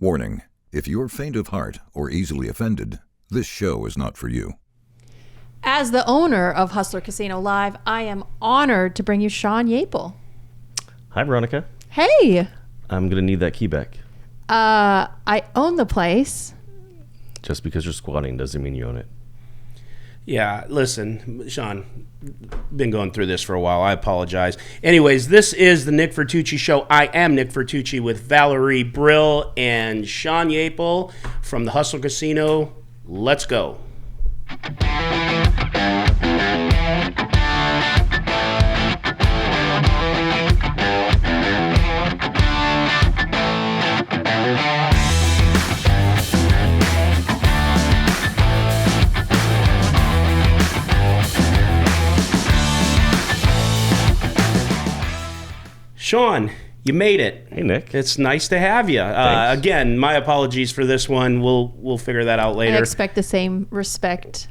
Warning, if you're faint of heart or easily offended, this show is not for you. As the owner of Hustler Casino Live, I am honored to bring you Shaun Yaple. Hi, Veronica. Hey. I'm going to need that key back. I own the place. Just because you're squatting doesn't mean you own it. Yeah, listen, Shaun, been going through this for a while. I apologize. Anyways, this is the Nick Vertucci Show. I am Nick Vertucci with Valerie Brill and Shaun Yaple from the Hustler Casino. Let's go. Shaun, you made it. Hey, Nick. It's nice to have you. Again, my apologies for this one. We'll figure that out later. I expect the same respect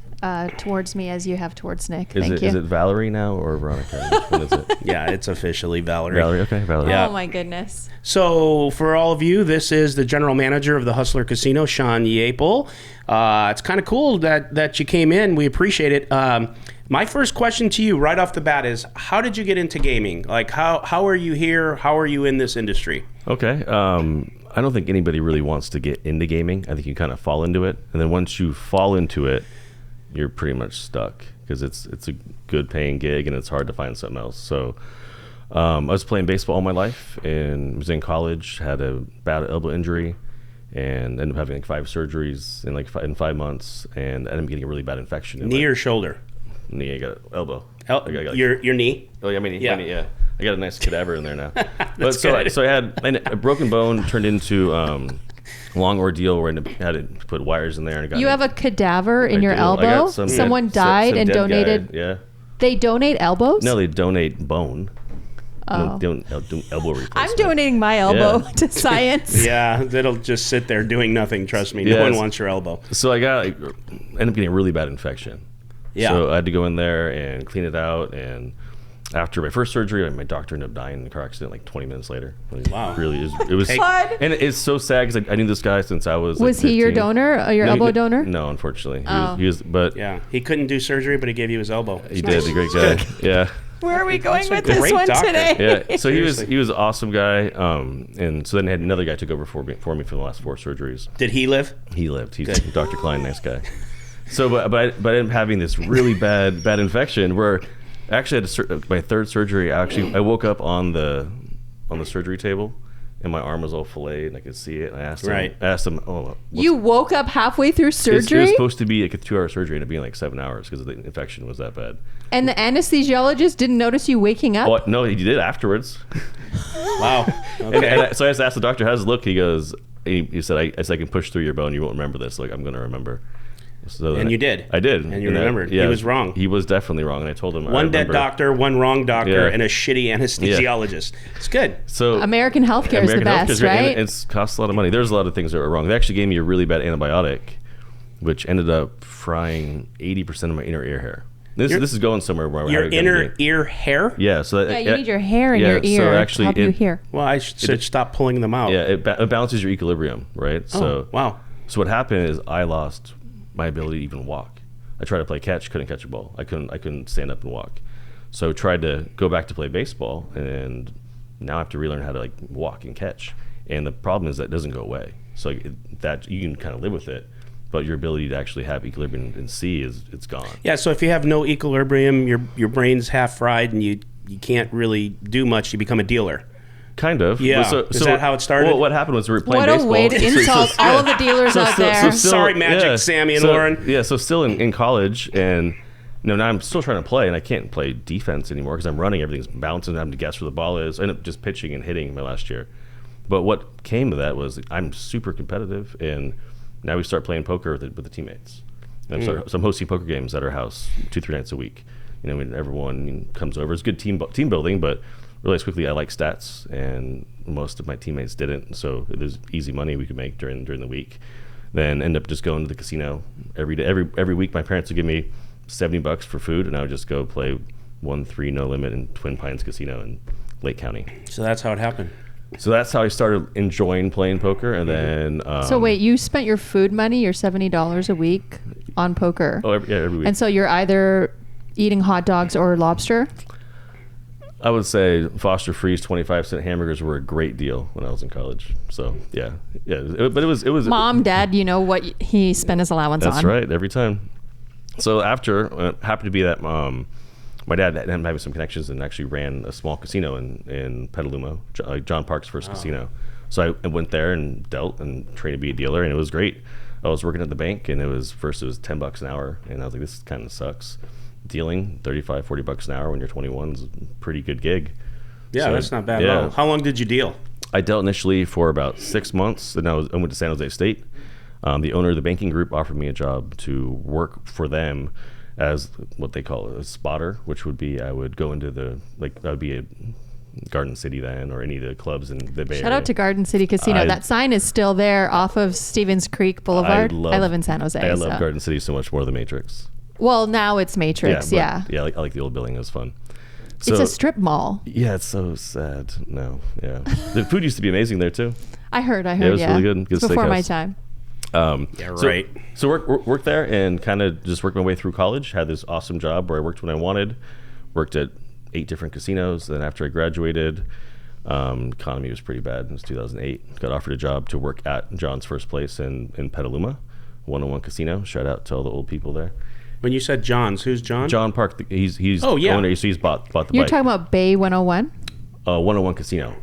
towards me as you have towards Nick. Thank you. Is it Valerie now or Veronica? Which one is it? Yeah, it's officially Valerie. Valerie, okay, Valerie. Yeah. Oh, my goodness. So for all of you, this is the general manager of the Hustler Casino, Shaun Yaple. It's kind of cool that you came in. We appreciate it. My first question to you right off the bat is, how did you get into gaming? Like, how are you here? How are you in this industry? Okay. I don't think anybody really wants to get into gaming. I think you kind of fall into it. And then once you fall into it, you're pretty much stuck because it's a good paying gig and it's hard to find something else. So I was playing baseball all my life and was in college, had a bad elbow injury, and ended up having like 5 surgeries in 5 months, and ended up getting a really bad infection. Knee or shoulder? Knee. I got elbow. Your knee? Oh, yeah, my knee. Yeah. My knee, yeah. I got a nice cadaver in there now. That's good. So I had a broken bone turned into a long ordeal where I had to put wires in there. And You have a cadaver in your elbow? Someone died and donated? Yeah. They donate elbows? No, they donate bone. Oh. Don't elbow replacement. I'm donating my elbow to science. Yeah, it'll just sit there doing nothing. Trust me. No one wants your elbow. So I ended up getting a really bad infection. Yeah. So I had to go in there and clean it out. And after my first surgery, my doctor ended up dying in a car accident like 20 minutes later. Wow. It was and it's so sad because I knew this guy since I was. Was he your donor? Your elbow donor? No, unfortunately. Oh. He was, but yeah, he couldn't do surgery, but he gave you his elbow. He did. A great guy. Yeah. Where are we going with a this great one doctor. today? Yeah. So he was an awesome guy. And so then I had another guy took over for me for the last 4 surgeries. Did he live? He lived. He's Good. Dr. Klein, nice guy. So, but I ended up having this really bad infection where I actually had my 3rd surgery. I woke up on the surgery table, and my arm was all filleted, and I could see it. And I asked him, "Oh, you woke up halfway through surgery?" It was supposed to be like a 2-hour surgery, and it being like 7 hours because the infection was that bad. And the anesthesiologist didn't notice you waking up? Oh, no, he did afterwards. Wow. Okay. So I just asked the doctor, "How's it look?" He goes, he said, I can push through your bone. You won't remember this. Like, I'm going to remember. So and you did. I did. And you remembered. Yeah, he was wrong. He was definitely wrong, and I told him. One dead doctor, one wrong doctor, and a shitty anesthesiologist. Yeah. It's good. So American healthcare is the best, right? And it costs a lot of money. There's a lot of things that were wrong. They actually gave me a really bad antibiotic, which ended up frying 80% of my inner ear hair. This is going somewhere where your inner ear hair. Yeah, so that, you need your hair in your ear so actually to help you hear. Well, I should stop pulling them out. Yeah, it balances your equilibrium, right? So wow. So what happened is I lost my ability to even walk. I tried to play catch, couldn't catch a ball. I couldn't stand up and walk. So I tried to go back to play baseball, and now I have to relearn how to like walk and catch. And the problem is that it doesn't go away. So that you can kind of live with it, but your ability to actually have equilibrium and see it's gone. Yeah. So if you have no equilibrium, your brain's half fried, and you can't really do much. You become a dealer. Kind of. Yeah. So is that how it started? Well, what happened was we were playing baseball. What a way to insult all of the dealers out there. Sorry, Magic, Sammy, and Lauren. Yeah, so still in college, and now I'm still trying to play, and I can't play defense anymore because I'm running, everything's bouncing, I'm having to guess where the ball is. I ended up just pitching and hitting my last year. But what came to that was I'm super competitive, and now we start playing poker with the teammates. And so I'm hosting poker games at our house 2-3 nights a week. When everyone comes over, it's good team building, but realized quickly I like stats, and most of my teammates didn't. So there's easy money we could make during the week. Then end up just going to the casino every day. Every week, my parents would give me $70 for food, and I would just go play 1-3 no limit in Twin Pines Casino in Lake County. So that's how it happened. So that's how I started enjoying playing poker, and then. So wait, you spent your food money, your $70 a week, on poker? Oh, every week. And so you're either eating hot dogs or lobster? I would say Foster Freeze 25-cent hamburgers were a great deal when I was in college. So yeah. But it was. Mom, Dad, you know what he spent his allowance on. That's right, every time. So after, happened to be that my dad ended up having some connections and actually ran a small casino in Petaluma, John Park's first casino. So I went there and dealt and trained to be a dealer, and it was great. I was working at the bank, and it was $10 an hour, and I was like, this kind of sucks. Dealing $35-$40 an hour when you're 21 is a pretty good gig. Yeah, So, that's not bad at all. How long did you deal? I dealt initially for about 6 months, and I went to San Jose State. The owner of the banking group offered me a job to work for them as what they call a spotter, which would be I would go into that would be a Garden City then, or any of the clubs in the Bay Area. Shout out to Garden City Casino. That sign is still there off of Stevens Creek Boulevard. I live in San Jose. I love Garden City so much more than Matrix. Well, now it's Matrix, Yeah, I like the old building. It was fun. So, it's a strip mall. Yeah, it's so sad. No, yeah. The food used to be amazing there too. I heard. Yeah, it was really good. Good Before my steakhouse. time. Right. So worked there and kind of just worked my way through college. Had this awesome job where I worked when I wanted. Worked at 8 different casinos. Then after I graduated, economy was pretty bad. It was 2008. Got offered a job to work at John's first place in Petaluma, 101 Casino. Shout out to all the old people there. When you said John's, who's John? John Park. He's Oh, yeah. owner. So he's bought the You're bike. talking about Bay 101? 101 Casino.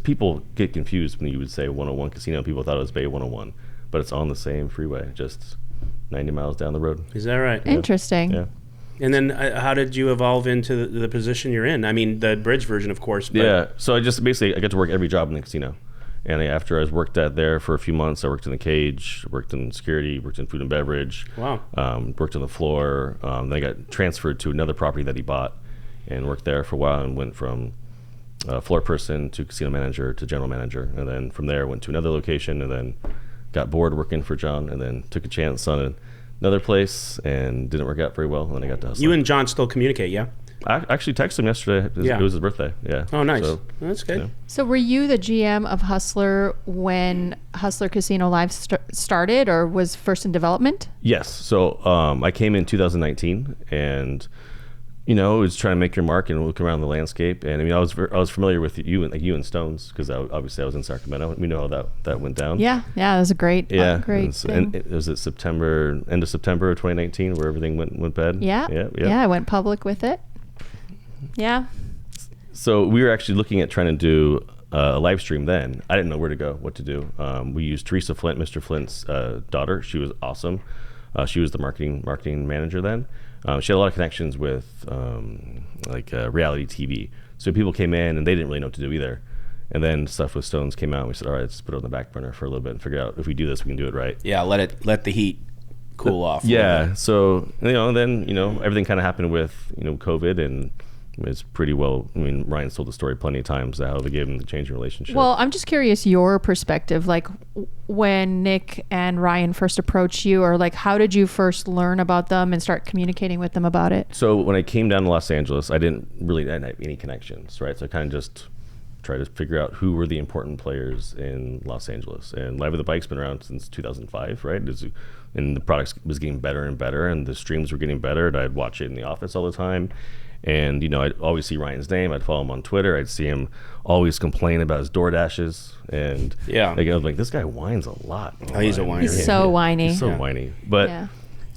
People get confused when you would say 101 Casino. People thought it was Bay 101, but it's on the same freeway, just 90 miles down the road. Is that right? Interesting. Yeah. And then how did you evolve into the position you're in? I mean, the bridge version, of course. But Yeah. So I just basically I got to work every job in the casino, and after I was worked at there for a few months, I worked in the cage, worked in security, worked in food and beverage. Wow. Worked on the floor. Then I got transferred to another property that he bought, and worked there for a while, and went from floor person to casino manager to general manager, and then from there went to another location, and then got bored working for John, and then took a chance on another place, and didn't work out very well, and then I got to Hustler. You and John still communicate, yeah? I actually texted him yesterday. It was his birthday. Yeah. Oh, nice. So, That's good. yeah. So were you the GM of Hustler when Hustler Casino Live started, or was first in development? Yes. So I came in 2019, and was trying to make your mark and look around the landscape. And I mean, I was familiar with you and Stones because obviously I was in Sacramento. We know how that went down. Yeah, it was a great, great thing. And it was end of September of 2019 where everything went bad. Yeah, I went public with it. Yeah. So we were actually looking at trying to do a live stream then. I didn't know where to go, what to do. We used Teresa Flint, Mr. Flint's daughter. She was awesome. She was the marketing manager then. She had a lot of connections with reality TV. So people came in and they didn't really know what to do either. And then stuff with Stones came out. And we said, all right, let's put it on the back burner for a little bit and figure out if we do this, we can do it right. Yeah, let the heat cool off. Yeah. So then everything kind of happened with COVID, and it's pretty well. I mean, Ryan's told the story plenty of times how they gave him the changing relationship. Well, I'm just curious your perspective, like when Nick and Ryan first approached you, or like how did you first learn about them and start communicating with them about it? So when I came down to Los Angeles, I didn't have any connections, right? So I kind of just tried to figure out who were the important players in Los Angeles. And Live with the Bike's been around since 2005, right? And the product was getting better and better, and the streams were getting better, and I'd watch it in the office all the time. And I'd always see Ryan's name. I'd follow him on Twitter. I'd see him always complain about his DoorDashes, and I was like, this guy whines a lot. Oh, he's a whiner. He's so whiny. He's so whiny. But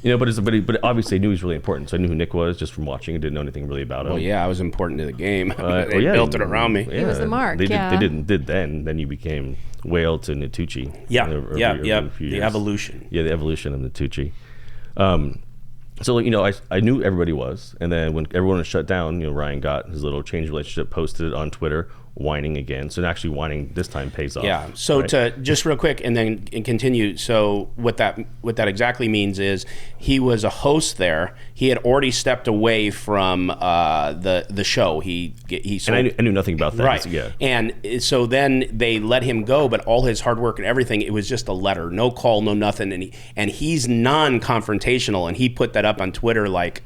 but obviously I knew he was really important. So I knew who Nick was just from watching. I didn't know anything really about him. Well, yeah, I was important to the game. They yeah, built it around me. Yeah, He was the mark. They did then. Then you became Whale to Natucci. The evolution. Yeah, the evolution of Natucci. So I knew everybody was, and then when everyone was shut down, Ryan got his little change relationship, posted it on Twitter, whining again. So actually whining this time pays off. Yeah. So right? to just real quick and then continue. So what that exactly means is he was a host there. He had already stepped away from the show. He and I knew nothing about that. Right. So, yeah. And so then they let him go, but all his hard work and everything, it was just a letter, no call, no nothing. And he's non-confrontational, and he put that up on Twitter like,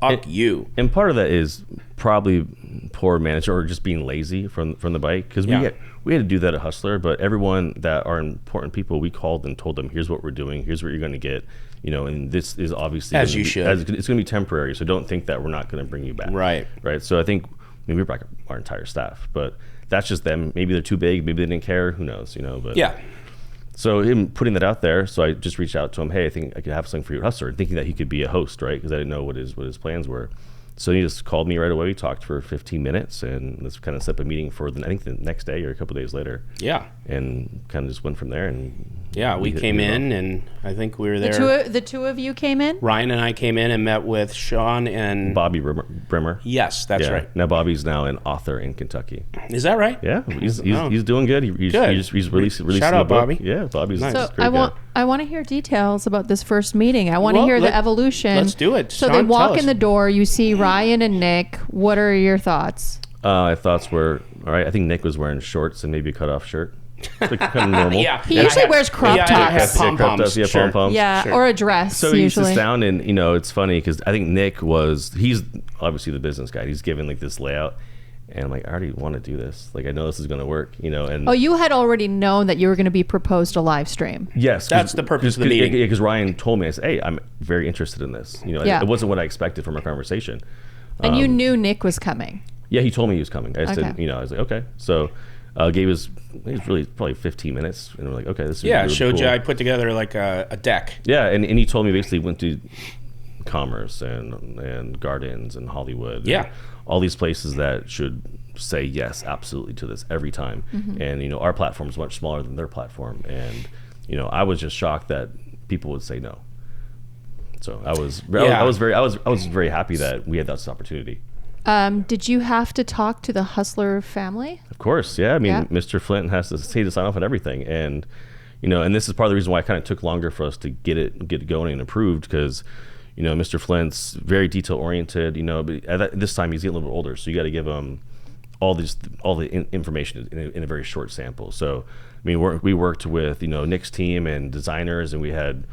fuck you. And part of that is probably poor management or just being lazy from the bike, because we we had to do that at Hustler, but everyone that are important people, we called and told them, here's what we're doing, here's what you're going to get, and this is obviously as you should. It's going to be temporary, so don't think that we're not going to bring you back. Right. So I think we brought our entire staff, but that's just them. Maybe they're too big, maybe they didn't care, who knows, but yeah. So him putting that out there, so I just reached out to him, hey, I think I could have something for you at Hustler, thinking that he could be a host, right? Because I didn't know what his plans were. So he just called me right away. We talked for 15 minutes, and let's kind of set up a meeting for I think the next day or a couple of days later. Yeah. And kind of just went from there. And we came in, and I think we were there. The two of you came in? Ryan and I came in and met with Shaun and Bobby Brimmer. Yes, that's right. Now Bobby's now an author in Kentucky. Is that right? Yeah, he's doing good. He's releasing Shout out, book. Bobby. Yeah, Bobby's nice. a So great guy. I want to hear details about this first meeting. I want to hear the evolution. Let's do it. So Shaun, they walk tell in us. the door. You see Ryan and Nick. What are your thoughts? My thoughts were, all right, I think Nick was wearing shorts and maybe a cutoff shirt. Like kind of normal. Yeah. He usually wears crop I have tops. pom-poms. Yeah, Sure. pom-poms. Yeah, Sure. or a dress So he usually. sits down and, it's funny because I think Nick he's obviously the business guy. He's given like this layout. And I'm like, I already want to do this. Like, I know this is going to work, and... Oh, you had already known that you were going to be proposed a live stream. Yes. That's the purpose of the meeting. Because Ryan told me, I said, hey, I'm very interested in this. Yeah. It wasn't what I expected from our conversation. And you knew Nick was coming. Yeah, he told me he was coming. I said, Okay. I was like, okay. So gave us, it was really probably 15 minutes. And we're like, okay, this is Yeah, really showed cool. you. I put together like a deck. Yeah, and he told me basically went to Commerce and Gardens and Hollywood. Yeah. And all these places that should say yes, absolutely to this every time. Mm-hmm. And, our platform is much smaller than their platform. And, I was just shocked that people would say no. So I was very happy that we had this opportunity. Did you have to talk to the Hustler family? Of course, yeah. I mean, Yeah. Mr. Flint has to sign off on everything, and and this is part of the reason why it kind of took longer for us to get it going and approved because, Mr. Flint's very detail oriented. But at this time he's getting a little bit older, so you got to give him all the information in a very short sample. So, I mean, we worked with Nick's team and designers, and we had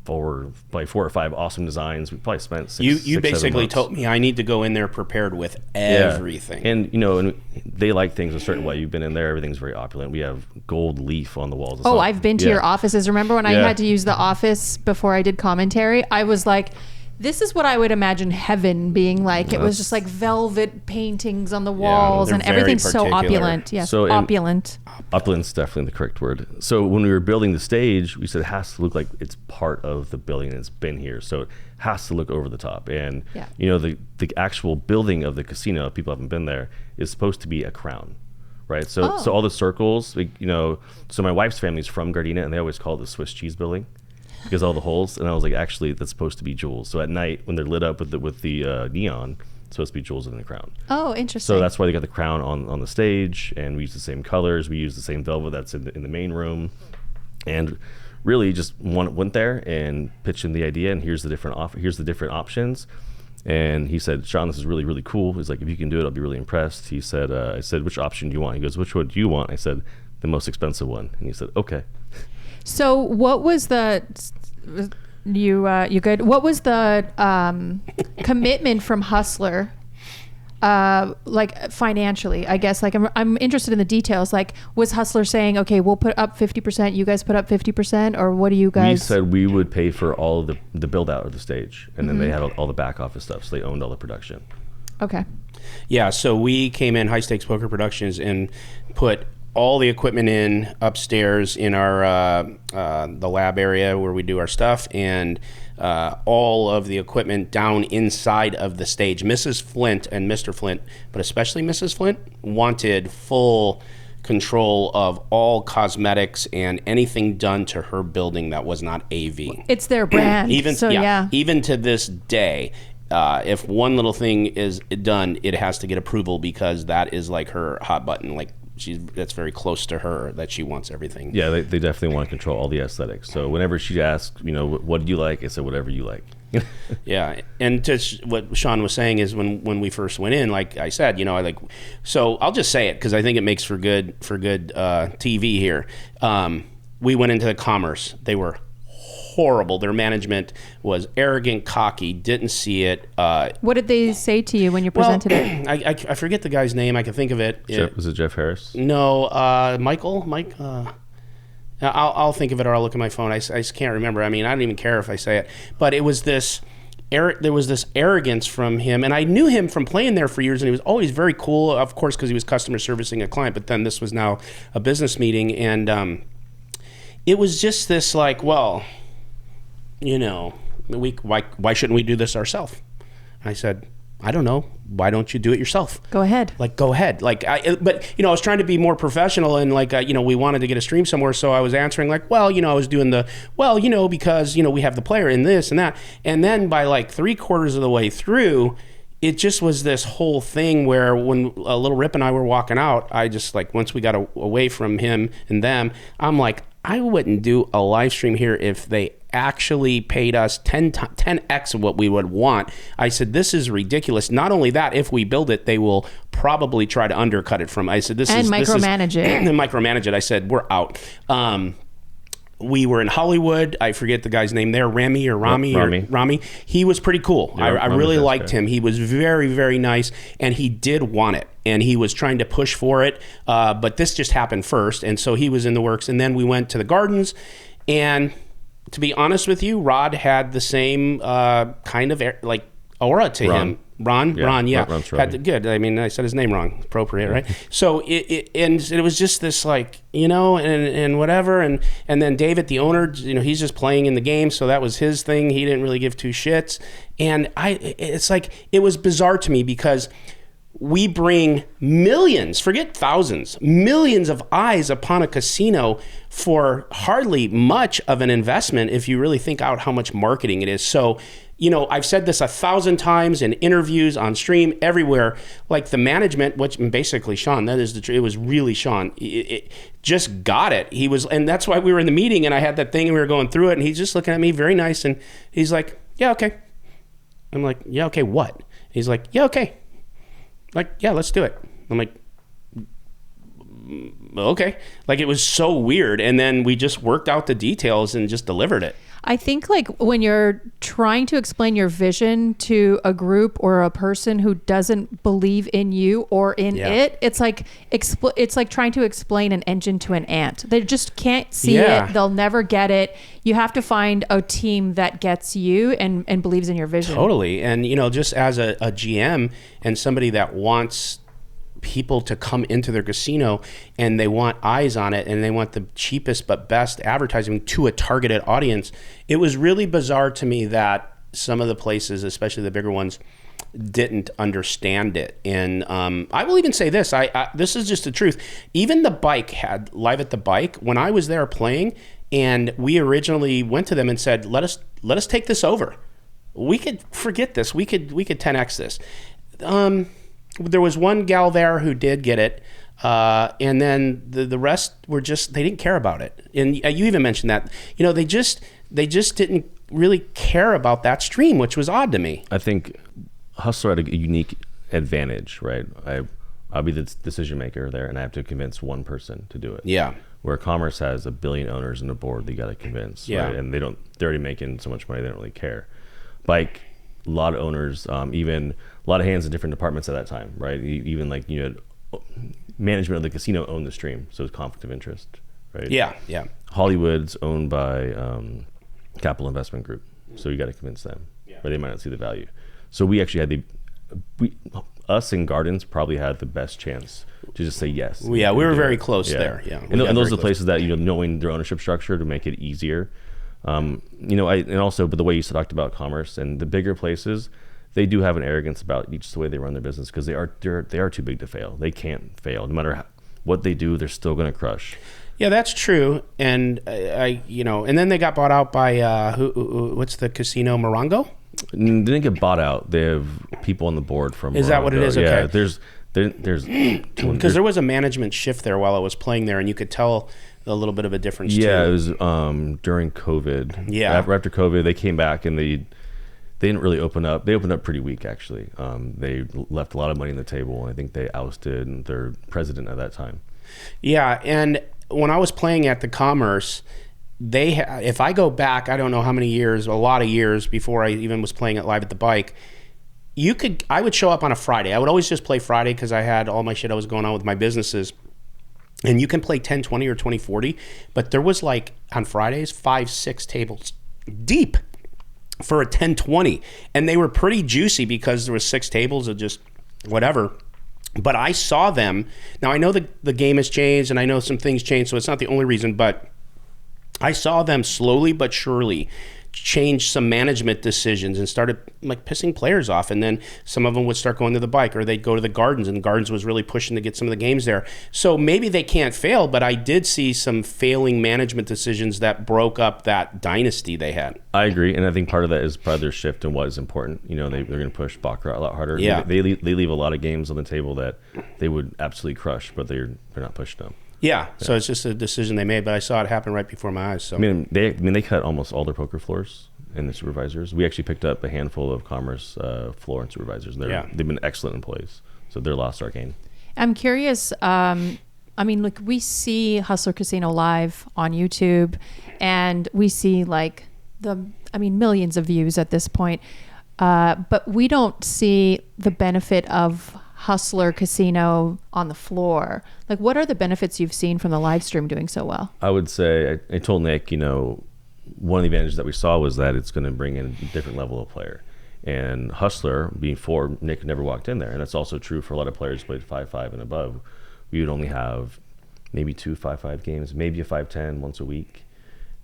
probably 4 or 5 awesome designs. We probably spent six, You 7 basically months. told me I need to go in there prepared with everything. Yeah. And they like things a certain way. You've been in there, everything's very opulent. We have gold leaf on the walls. Oh, I've been to your offices. Remember when I Yeah. had to use the office before I did commentary? I was like, this is what I would imagine heaven being like. It was just like velvet paintings on the walls they're and very everything's so particular. opulent. Yes, So, and- opulent. Opulent's definitely the correct word. So when we were building the stage, we said it has to look like it's part of the building and it's been here. So it has to look over the top. And Yeah. the actual building of the casino, if people haven't been there, is supposed to be a crown. Right. So all the circles, like, so my wife's family's from Gardena and they always call it the Swiss cheese building because all the holes. And I was like, actually that's supposed to be jewels. So at night when they're lit up with the neon, it's supposed to be jewels in the crown. Oh, interesting. So that's why they got the crown on the stage, and we use the same colors. We use the same velvet that's in the main room, and really just went there and pitched in the idea. And here's the different options. And he said, Shaun, this is really, really cool. He's like, if you can do it, I'll be really impressed. He said, I said, which option do you want? He goes, which one do you want? I said, the most expensive one. And he said, okay. So what was the you good? What was the commitment from Hustler? Like financially, I guess. Like I'm interested in the details. Like, was Hustler saying, okay, we'll put up 50%, you guys put up 50%, or what do you guys? We said we would pay for all of the build out of the stage, and then they had all the back office stuff, so they owned all the production. Okay. Yeah, so we came in, High Stakes Poker Productions, and put all the equipment in upstairs in our the lab area where we do our stuff, and all of the equipment down inside of the stage. Mrs. Flint and Mr. Flint, but especially Mrs. Flint, wanted full control of all cosmetics and anything done to her building that was not AV. It's their brand. Even yeah. Even to this day, if one little thing is done, it has to get approval because that is like her hot button. Like that's very close to her that she wants everything. Yeah, they definitely want to control all the aesthetics. So whenever she asks, what do you like? I said, whatever you like. Yeah, and to what Shaun was saying is when we first went in, like I said, so I'll just say it because I think it makes for good TV here. We went into the Commerce. They were horrible. Their management was arrogant, cocky, didn't see it. What did they say to you when you presented it? I forget the guy's name. I can think of it. Was it Jeff Harris? No, Mike. I'll think of it, or I'll look at my phone. I just can't remember. I mean, I don't even care if I say it. But it was this. There was this arrogance from him, and I knew him from playing there for years, and he was always very cool, of course, because he was customer servicing a client, but then this was now a business meeting, and it was just this like, well, you know, why shouldn't we do this ourselves? I said, I don't know. Why don't you do it yourself? Go ahead. Like, go ahead. Like, but you know, I was trying to be more professional, and like, you know, we wanted to get a stream somewhere, so I was answering like, well, you know, I was doing because you know we have the player in this and that, and then by like 3/4 of the way through, it just was this whole thing where when Little Rip and I were walking out, I just like once we got away from him and them, I'm like, I wouldn't do a live stream here if they actually paid us 10x of what we would want. I said, this is ridiculous. Not only that, if we build it, they will probably try to undercut it from. I said, micromanage it. And micromanage it. I said, we're out. We were in Hollywood. I forget the guy's name there, Rami. He was pretty cool. Yeah, I really liked him. He was very, very nice, and he did want it, and he was trying to push for it. But this just happened first, and so he was in the works. And then we went to the Gardens, and to be honest with you, Rod had the same kind of like aura to him. Ron, good. I mean, I said his name wrong. Appropriate, right? So it was just this like, you know, and whatever, and then David, the owner, you know, he's just playing in the game, so that was his thing. He didn't really give two shits, and it's like it was bizarre to me because we bring millions, forget thousands, millions of eyes upon a casino for hardly much of an investment if you really think out how much marketing it is. So, you know, I've said this 1,000 times in interviews, on stream, everywhere. Like the management, which basically Shaun, that is the truth. It was really Shaun. It just got it. He was, and that's why we were in the meeting, and I had that thing, and we were going through it, and he's just looking at me, very nice, and he's like, "Yeah, okay." I'm like, "Yeah, okay, what?" He's like, "Yeah, okay." Like, "Yeah, let's do it." I'm like, "Okay." Like, it was so weird, and then we just worked out the details and just delivered it. I think like when you're trying to explain your vision to a group or a person who doesn't believe in you or in it, it's like it's like trying to explain an engine to an ant. They just can't see it. They'll never get it. You have to find a team that gets you and believes in your vision. Totally. And, you know, just as a GM and somebody that wants people to come into their casino and they want eyes on it and they want the cheapest but best advertising to a targeted audience, it was really bizarre to me that some of the places, especially the bigger ones, didn't understand it. And I will even say this, this is just the truth. Even the bike had Live at the Bike, when I was there playing, and we originally went to them and said, let us take this over. We could forget this. We could 10x this. There was one gal there who did get it, and then the rest were just, they didn't care about it. And you even mentioned that, you know, they just didn't really care about that stream, which was odd to me. I think Hustler had a unique advantage, right? I'll be the decision maker there, and I have to convince one person to do it. Yeah. Where Commerce has 1 billion owners and a board, they got to convince. Yeah. Right? And they're already making so much money, they don't really care. Bike, a lot of owners, even a lot of hands in different departments at that time, right? Even like, you know, management of the casino owned the stream, so it's conflict of interest, right? Yeah. Hollywood's owned by Capital Investment Group, so you got to convince them, or they might not see the value. So we actually had us in Gardens probably had the best chance to just say yes. Yeah, we were very close there. Yeah, and those are the places that, you know, knowing their ownership structure to make it easier. You know, but the way you talked about Commerce and the bigger places, they do have an arrogance about just the way they run their business because they are too big to fail. They can't fail. No matter what they do, they're still going to crush. Yeah, that's true. And and then they got bought out by what's the casino, Morongo? They didn't get bought out. They have people on the board from. Is Morongo. That what it is? Okay. Yeah, there's because there was a management shift there while I was playing there, and you could tell a little bit of a difference. Yeah, too. It was after COVID. Yeah, after COVID, they came back and they didn't really open up. They opened up pretty weak, actually. They left a lot of money on the table, and I think they ousted their president at that time. Yeah, and when I was playing at the Commerce, if I go back, I don't know how many years, a lot of years before I even was playing it live at the bike, I would show up on a Friday. I would always just play Friday because I had all my shit I was going on with my businesses. And you can play 10-20 or 20-40, but there was like on Fridays 5-6 tables deep for a 10-20, and they were pretty juicy because there was 6 tables of just whatever. But I saw them. Now I know the game has changed, and I know some things changed, so it's not the only reason, but I saw them slowly but surely change some management decisions and started like pissing players off. And then some of them would start going to the bike, or they'd go to the Gardens, and the Gardens was really pushing to get some of the games there. So maybe they can't fail, but I did see some failing management decisions that broke up that dynasty they had. I agree, and I think part of that is probably their shift in what is important. You know, they're going to push Baccarat a lot harder. Yeah. They leave a lot of games on the table that they would absolutely crush, but they're not pushing them. Yeah, so it's just a decision they made, but I saw it happen right before my eyes. So I mean, they cut almost all their poker floors and the supervisors. We actually picked up a handful of Commerce floor and supervisors. They've been excellent employees, so they're lost arcane. I'm curious. I mean, look, we see Hustler Casino live on YouTube, and we see like millions of views at this point, but we don't see the benefit of Hustler Casino on the floor. Like, what are the benefits you've seen from the live stream doing so well? I would say, I told Nick, you know, one of the advantages that we saw was that it's going to bring in a different level of player. And Hustler, before, Nick never walked in there. And that's also true for a lot of players who played 5-5 and above. We would only have maybe 2 5-5 games, maybe a 5-10 once a week.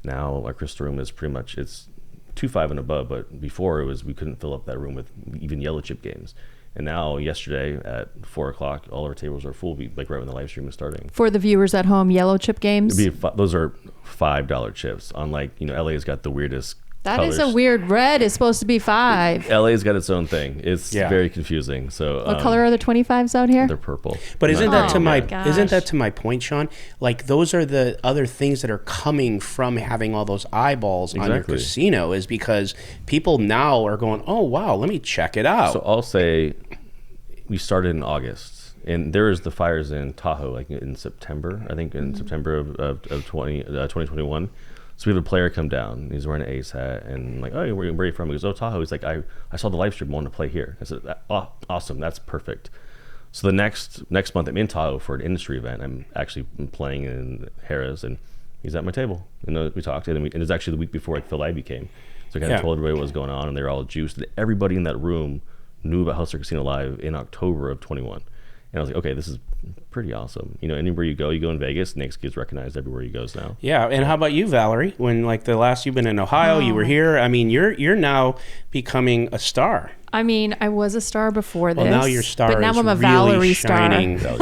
Now our crystal room is pretty much, it's 2-5 and above, but before it was, we couldn't fill up that room with even yellow chip games. And now, yesterday at 4 o'clock, all our tables are full, like right when the live stream is starting. For the viewers at home, yellow chip games? Those are $5 chips. Unlike, you know, LA's got the weirdest That colors. is a weird red. It's supposed to be $5. LA's got its own thing. It's very confusing. So what color are the 25s out here? They're purple. But isn't that gosh. to my point, Shaun? Like, those are the other things that are coming from having all those eyeballs on your casino, is because people now are going, oh wow, let me check it out. So I'll say, we started in August, and there was the fires in Tahoe, like in September, I think in September of 2021. So we have a player come down. He's wearing an ace hat, and like, oh, where are you from? He goes, oh, Tahoe. He's like, I saw the live stream. I want to play here. I said, awesome. That's perfect. So the next month, I'm in Tahoe for an industry event. I'm actually playing in Harrah's, and he's at my table. And we talked, and it was actually the week before like Phil Ivey came. So I kind of told everybody what was going on, and they were all juiced. And everybody in that room knew about Hustler Casino Live in October of 21. And I was like, okay, this is pretty awesome. You know, anywhere you go in Vegas, Nick's gets recognized everywhere he goes now. Yeah, and how about you, Valerie? When like the last you've been in Ohio, you were here. I mean, you're now becoming a star. I mean, I was a star before this. Well, now your star but now is I'm a really Valerie shining. star.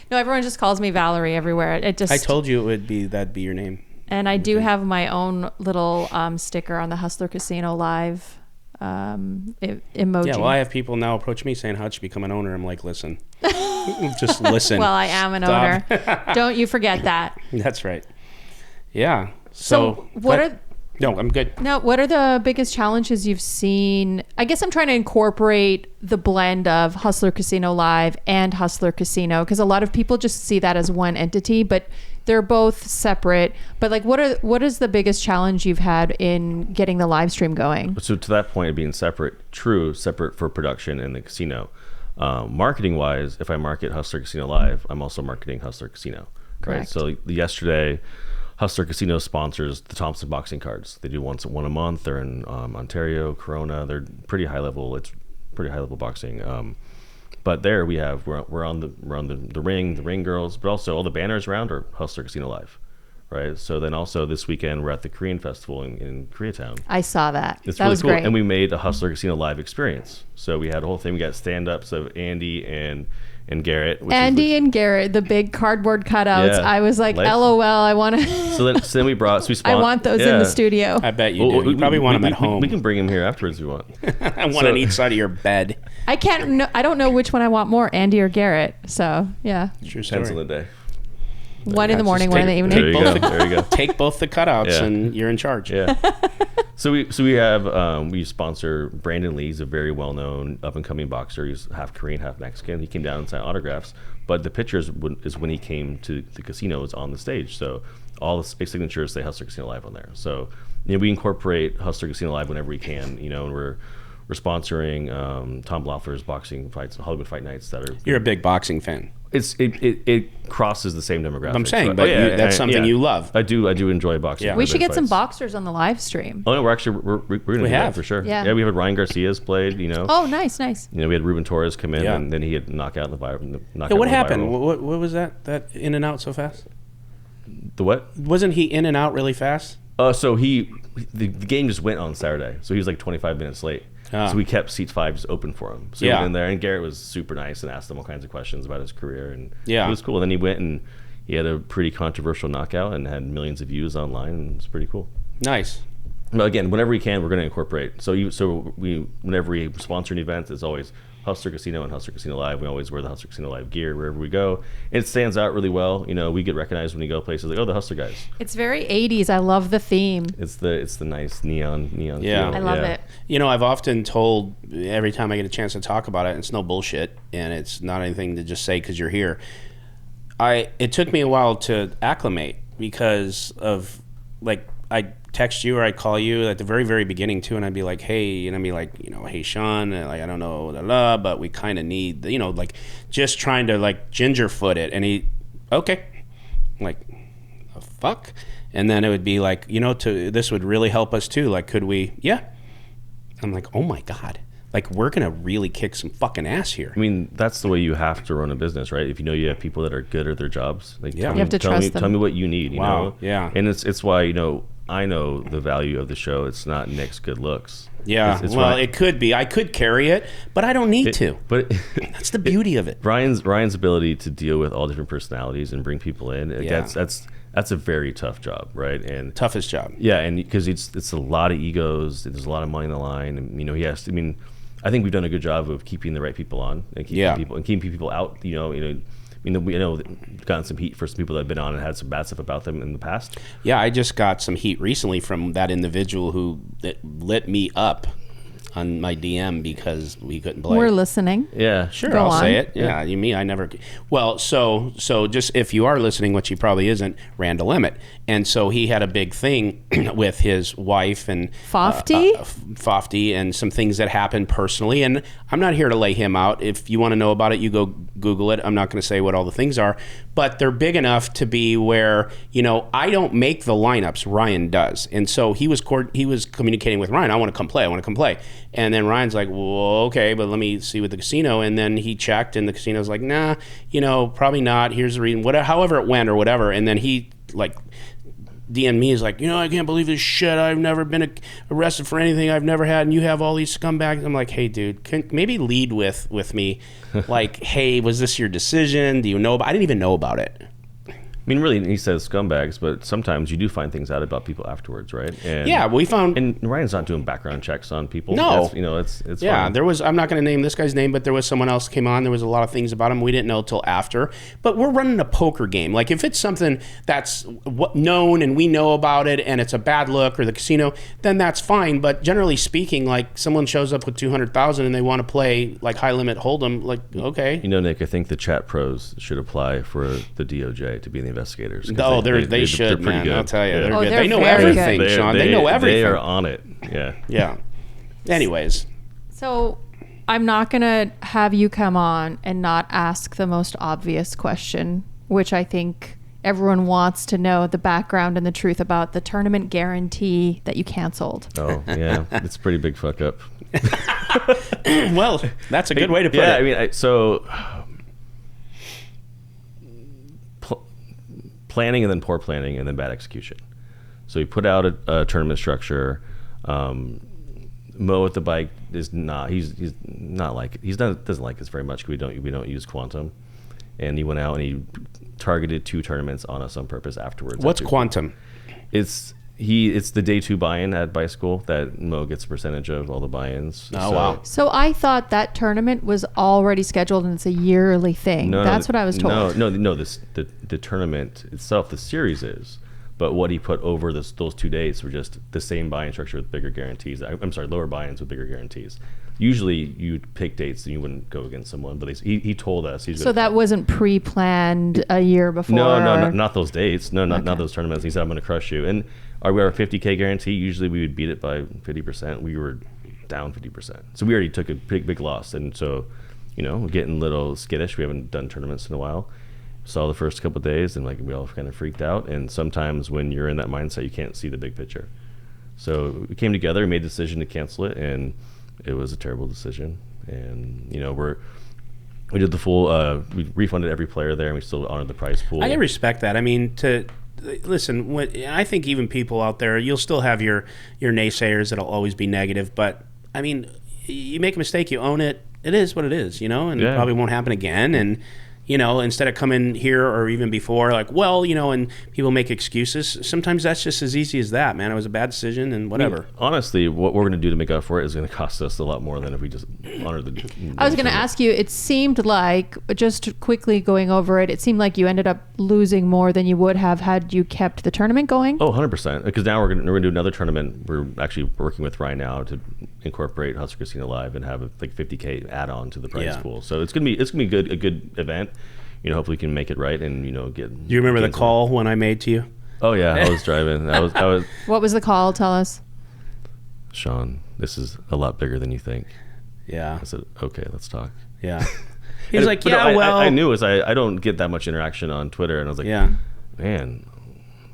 No, everyone just calls me Valerie everywhere. It just. I told you that'd be your name. And I do have my own little sticker on the Hustler Casino Live emoji. Yeah, well, I have people now approach me saying, how'd you become an owner? I'm like, listen. Just listen. Well, I am an owner. Don't you forget that. That's right. Yeah. So No, I'm good. No, what are the biggest challenges you've seen? I guess I'm trying to incorporate the blend of Hustler Casino Live and Hustler Casino, because a lot of people just see that as one entity, but they're both separate. But like, what is the biggest challenge you've had in getting the live stream going? So to that point of being separate for production and the casino. Marketing wise, if I market Hustler Casino Live, I'm also marketing Hustler Casino. Correct. Right. So yesterday, Hustler Casino sponsors the Thompson boxing cards. They do one a month. They're in Ontario, Corona. They're pretty high level. It's pretty high level boxing. But there we're on the ring girls, but also all the banners around are Hustler Casino Live, right? So then also this weekend we're at the Korean Festival in Koreatown. I saw that. It's that really was cool, great. and we made a Hustler Casino Live experience. So we had a whole thing. We got stand-ups of Andy and Garrett. And Garrett, the big cardboard cutouts. Yeah. I was like, LOL, I want to. So then we I want those in the studio. I bet you do. You probably want them at home. We can bring them here afterwards if you want. I want on each side of your bed. I don't know which one I want more, Andy or Garrett. So yeah. True story. Depends on the day. One in the morning, one in the evening. There you go. Take both the cutouts and you're in charge. Yeah. So we have we sponsor Brandon Lee. He's a very well known up and coming boxer. He's half Korean, half Mexican. He came down and signed autographs. But the pictures is when he came to the casinos on the stage. So all the space signatures say Hustler Casino Live on there. So we incorporate Hustler Casino Live whenever we can. And we're sponsoring Tom Loeffler's boxing fights, Hollywood Fight Nights that are. You're a big boxing fan. It crosses the same demographic. I'm saying, but that's something you love. I do enjoy boxing. Yeah. We should get fights. some boxers on the live stream. Oh no, we're going to do that for sure. Yeah. We have Ryan Garcia's played. Oh, nice. We had Ruben Torres come in, and then he had knockout in the viral. What happened? What was that? That in and out so fast? The what? Wasn't he in and out really fast? So the game just went on Saturday, so he was like 25 minutes late. So we kept seat 5 just open for him. So he went in there, and Garrett was super nice and asked him all kinds of questions about his career, and it was cool. And then he went and he had a pretty controversial knockout and had millions of views online, and it's pretty cool. Nice. But again, whenever we can, we're going to incorporate. So whenever we sponsor an event, it's always Hustler Casino and Hustler Casino Live. We always wear the Hustler Casino Live gear wherever we go. It stands out really well. We get recognized when we go places like, oh, the Hustler guys. It's very 80s. I love the theme. It's the nice neon feel. I love it. I've often told every time I get a chance to talk about it, and it's no bullshit, and it's not anything to just say because you're here. It took me a while to acclimate because of I text you or I call you at the very, very beginning too, and I'd be like, hey, and I'd be like, hey Shaun, I don't know, but we kind of need, just trying to gingerfoot it, and he, okay, the fuck, and then it would be like, this would really help us too, could we? Yeah, I'm like, oh my god. We're going to really kick some fucking ass here. I mean, that's the way you have to run a business, right? If you have people that are good at their jobs, you have to trust them. Tell me what you need, you know? Yeah. And it's why, I know the value of the show. It's not Nick's good looks. Yeah, it could be. I could carry it, but I don't need to. But that's the beauty of it. Ryan's ability to deal with all different personalities and bring people in, that's a very tough job, right? And toughest job. Yeah, and because it's a lot of egos, there's a lot of money on the line, and he has to, I think we've done a good job of keeping the right people on and keeping people out. We we've gotten some heat for some people that have been on and had some bad stuff about them in the past. Yeah, I just got some heat recently from that individual who lit me up on my DM because we couldn't play. We're listening. Yeah, sure. I'll say it. Yeah, you mean I never. Well, so just if you are listening, which he probably isn't, Randall Emmett, and so he had a big thing with his wife and Fofty, and some things that happened personally. And I'm not here to lay him out. If you want to know about it, you go Google it. I'm not going to say what all the things are, but they're big enough to be where I don't make the lineups. Ryan does, and so he was communicating with Ryan. I want to come play. And then Ryan's like, well, okay, but let me see with the casino. And then he checked, and the casino's like, nah, probably not. Here's the reason. However it went or whatever. And then he DM me is like, I can't believe this shit. I've never been arrested for anything I've never had, and you have all these scumbags. I'm like, hey, dude, maybe lead with me. Hey, was this your decision? Do you know about? I didn't even know about it. Really, he says scumbags, but sometimes you do find things out about people afterwards, right? And, we found. And Ryan's not doing background checks on people. No, it's fun. There was. I'm not going to name this guy's name, but there was someone else came on. There was a lot of things about him we didn't know till after. But we're running a poker game. If it's something that's known and we know about it, and it's a bad look or the casino, then that's fine. But generally speaking, someone shows up with 200,000 and they want to play high limit hold'em, okay. Nick, I think the chat pros should apply for the DOJ to be the investigators. Oh, they should, they're pretty man. good. I'll tell you, they're Oh, good. they're They know very everything, good. Shaun. They know everything. They are on it. Yeah. Yeah. Anyways. So I'm not going to have you come on and not ask the most obvious question, which I think everyone wants to know the background and the truth about the tournament guarantee that you canceled. Oh, yeah. It's a pretty big fuck up. Well, that's a good way to put it. Yeah, planning and then poor planning and then bad execution. So he put out a tournament structure. Mo at the bike is not. He's not doesn't like this very much. We don't use quantum, and he went out and he targeted 2 tournaments on us on purpose afterwards. What's quantum? It's the day 2 buy-in at Bicycle that Mo gets a percentage of all the buy-ins. Wow. So I thought that tournament was already scheduled and it's a yearly thing. That's what I was told. No. The tournament itself, the series is, but what he put over those 2 days were just the same buy-in structure with bigger guarantees. I'm sorry, lower buy-ins with bigger guarantees. usually you'd pick dates and you wouldn't go against someone, but he told us he's So that wasn't pre-planned a year before? No, not those dates. No, not those tournaments. He said, I'm going to crush you. And we were a 50K guarantee. Usually we would beat it by 50%. We were down 50%. So we already took a big loss. And so, we're getting a little skittish. We haven't done tournaments in a while. Saw the first couple of days and we all kind of freaked out. And sometimes when you're in that mindset, you can't see the big picture. So we came together, made a decision to cancel it, and it was a terrible decision. And, we did the full, we refunded every player there, and we still honored the prize pool. I can respect that. I mean, listen, I think even people out there, you'll still have your naysayers that'll always be negative. But, I mean, you make a mistake, you own it. It is what it is, and it probably won't happen again. And, instead of coming here or even before, and people make excuses, sometimes that's just as easy as that, man. It was a bad decision and whatever. I mean, honestly, what we're going to do to make up for it is going to cost us a lot more than if we just honored the I was going to ask you, it seemed like, just quickly going over it, it seemed like you ended up losing more than you would have had you kept the tournament going? Oh, 100%. Because now we're going to do another tournament. We're actually working with Ryan now to incorporate Hustler Casino Live and have a $50K add-on to the prize pool. So it's going to be a good event. Hopefully we can make it right and get. Do you remember the call when I made to you? Oh yeah, I was driving. I was. What was the call? Tell us. Shaun, this is a lot bigger than you think. Yeah. I said, okay, let's talk. Yeah. He was like, I knew I don't get that much interaction on Twitter, and I was like, man,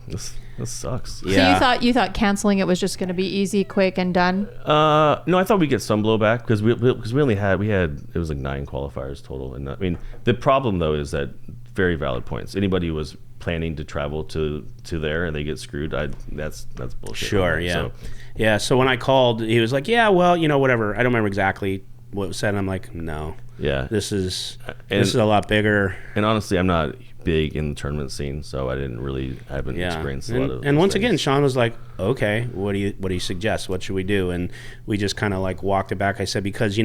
this sucks. Yeah. So you thought canceling it was just going to be easy, quick, and done? No, I thought we'd get some blowback because we only had it was 9 qualifiers total, and I mean the problem though is that very valid points. Anybody who was planning to travel to there and they get screwed, that's bullshit. Sure, yeah. So when I called, he was like, yeah, well, whatever. I don't remember exactly what was said. And I'm like, no. Yeah. This is a lot bigger. And honestly, I'm not big in the tournament scene, so I haven't experienced a lot of. And once again, Shaun was like, "Okay, what do you suggest? What should we do?" And we just kind of walked it back. I said, because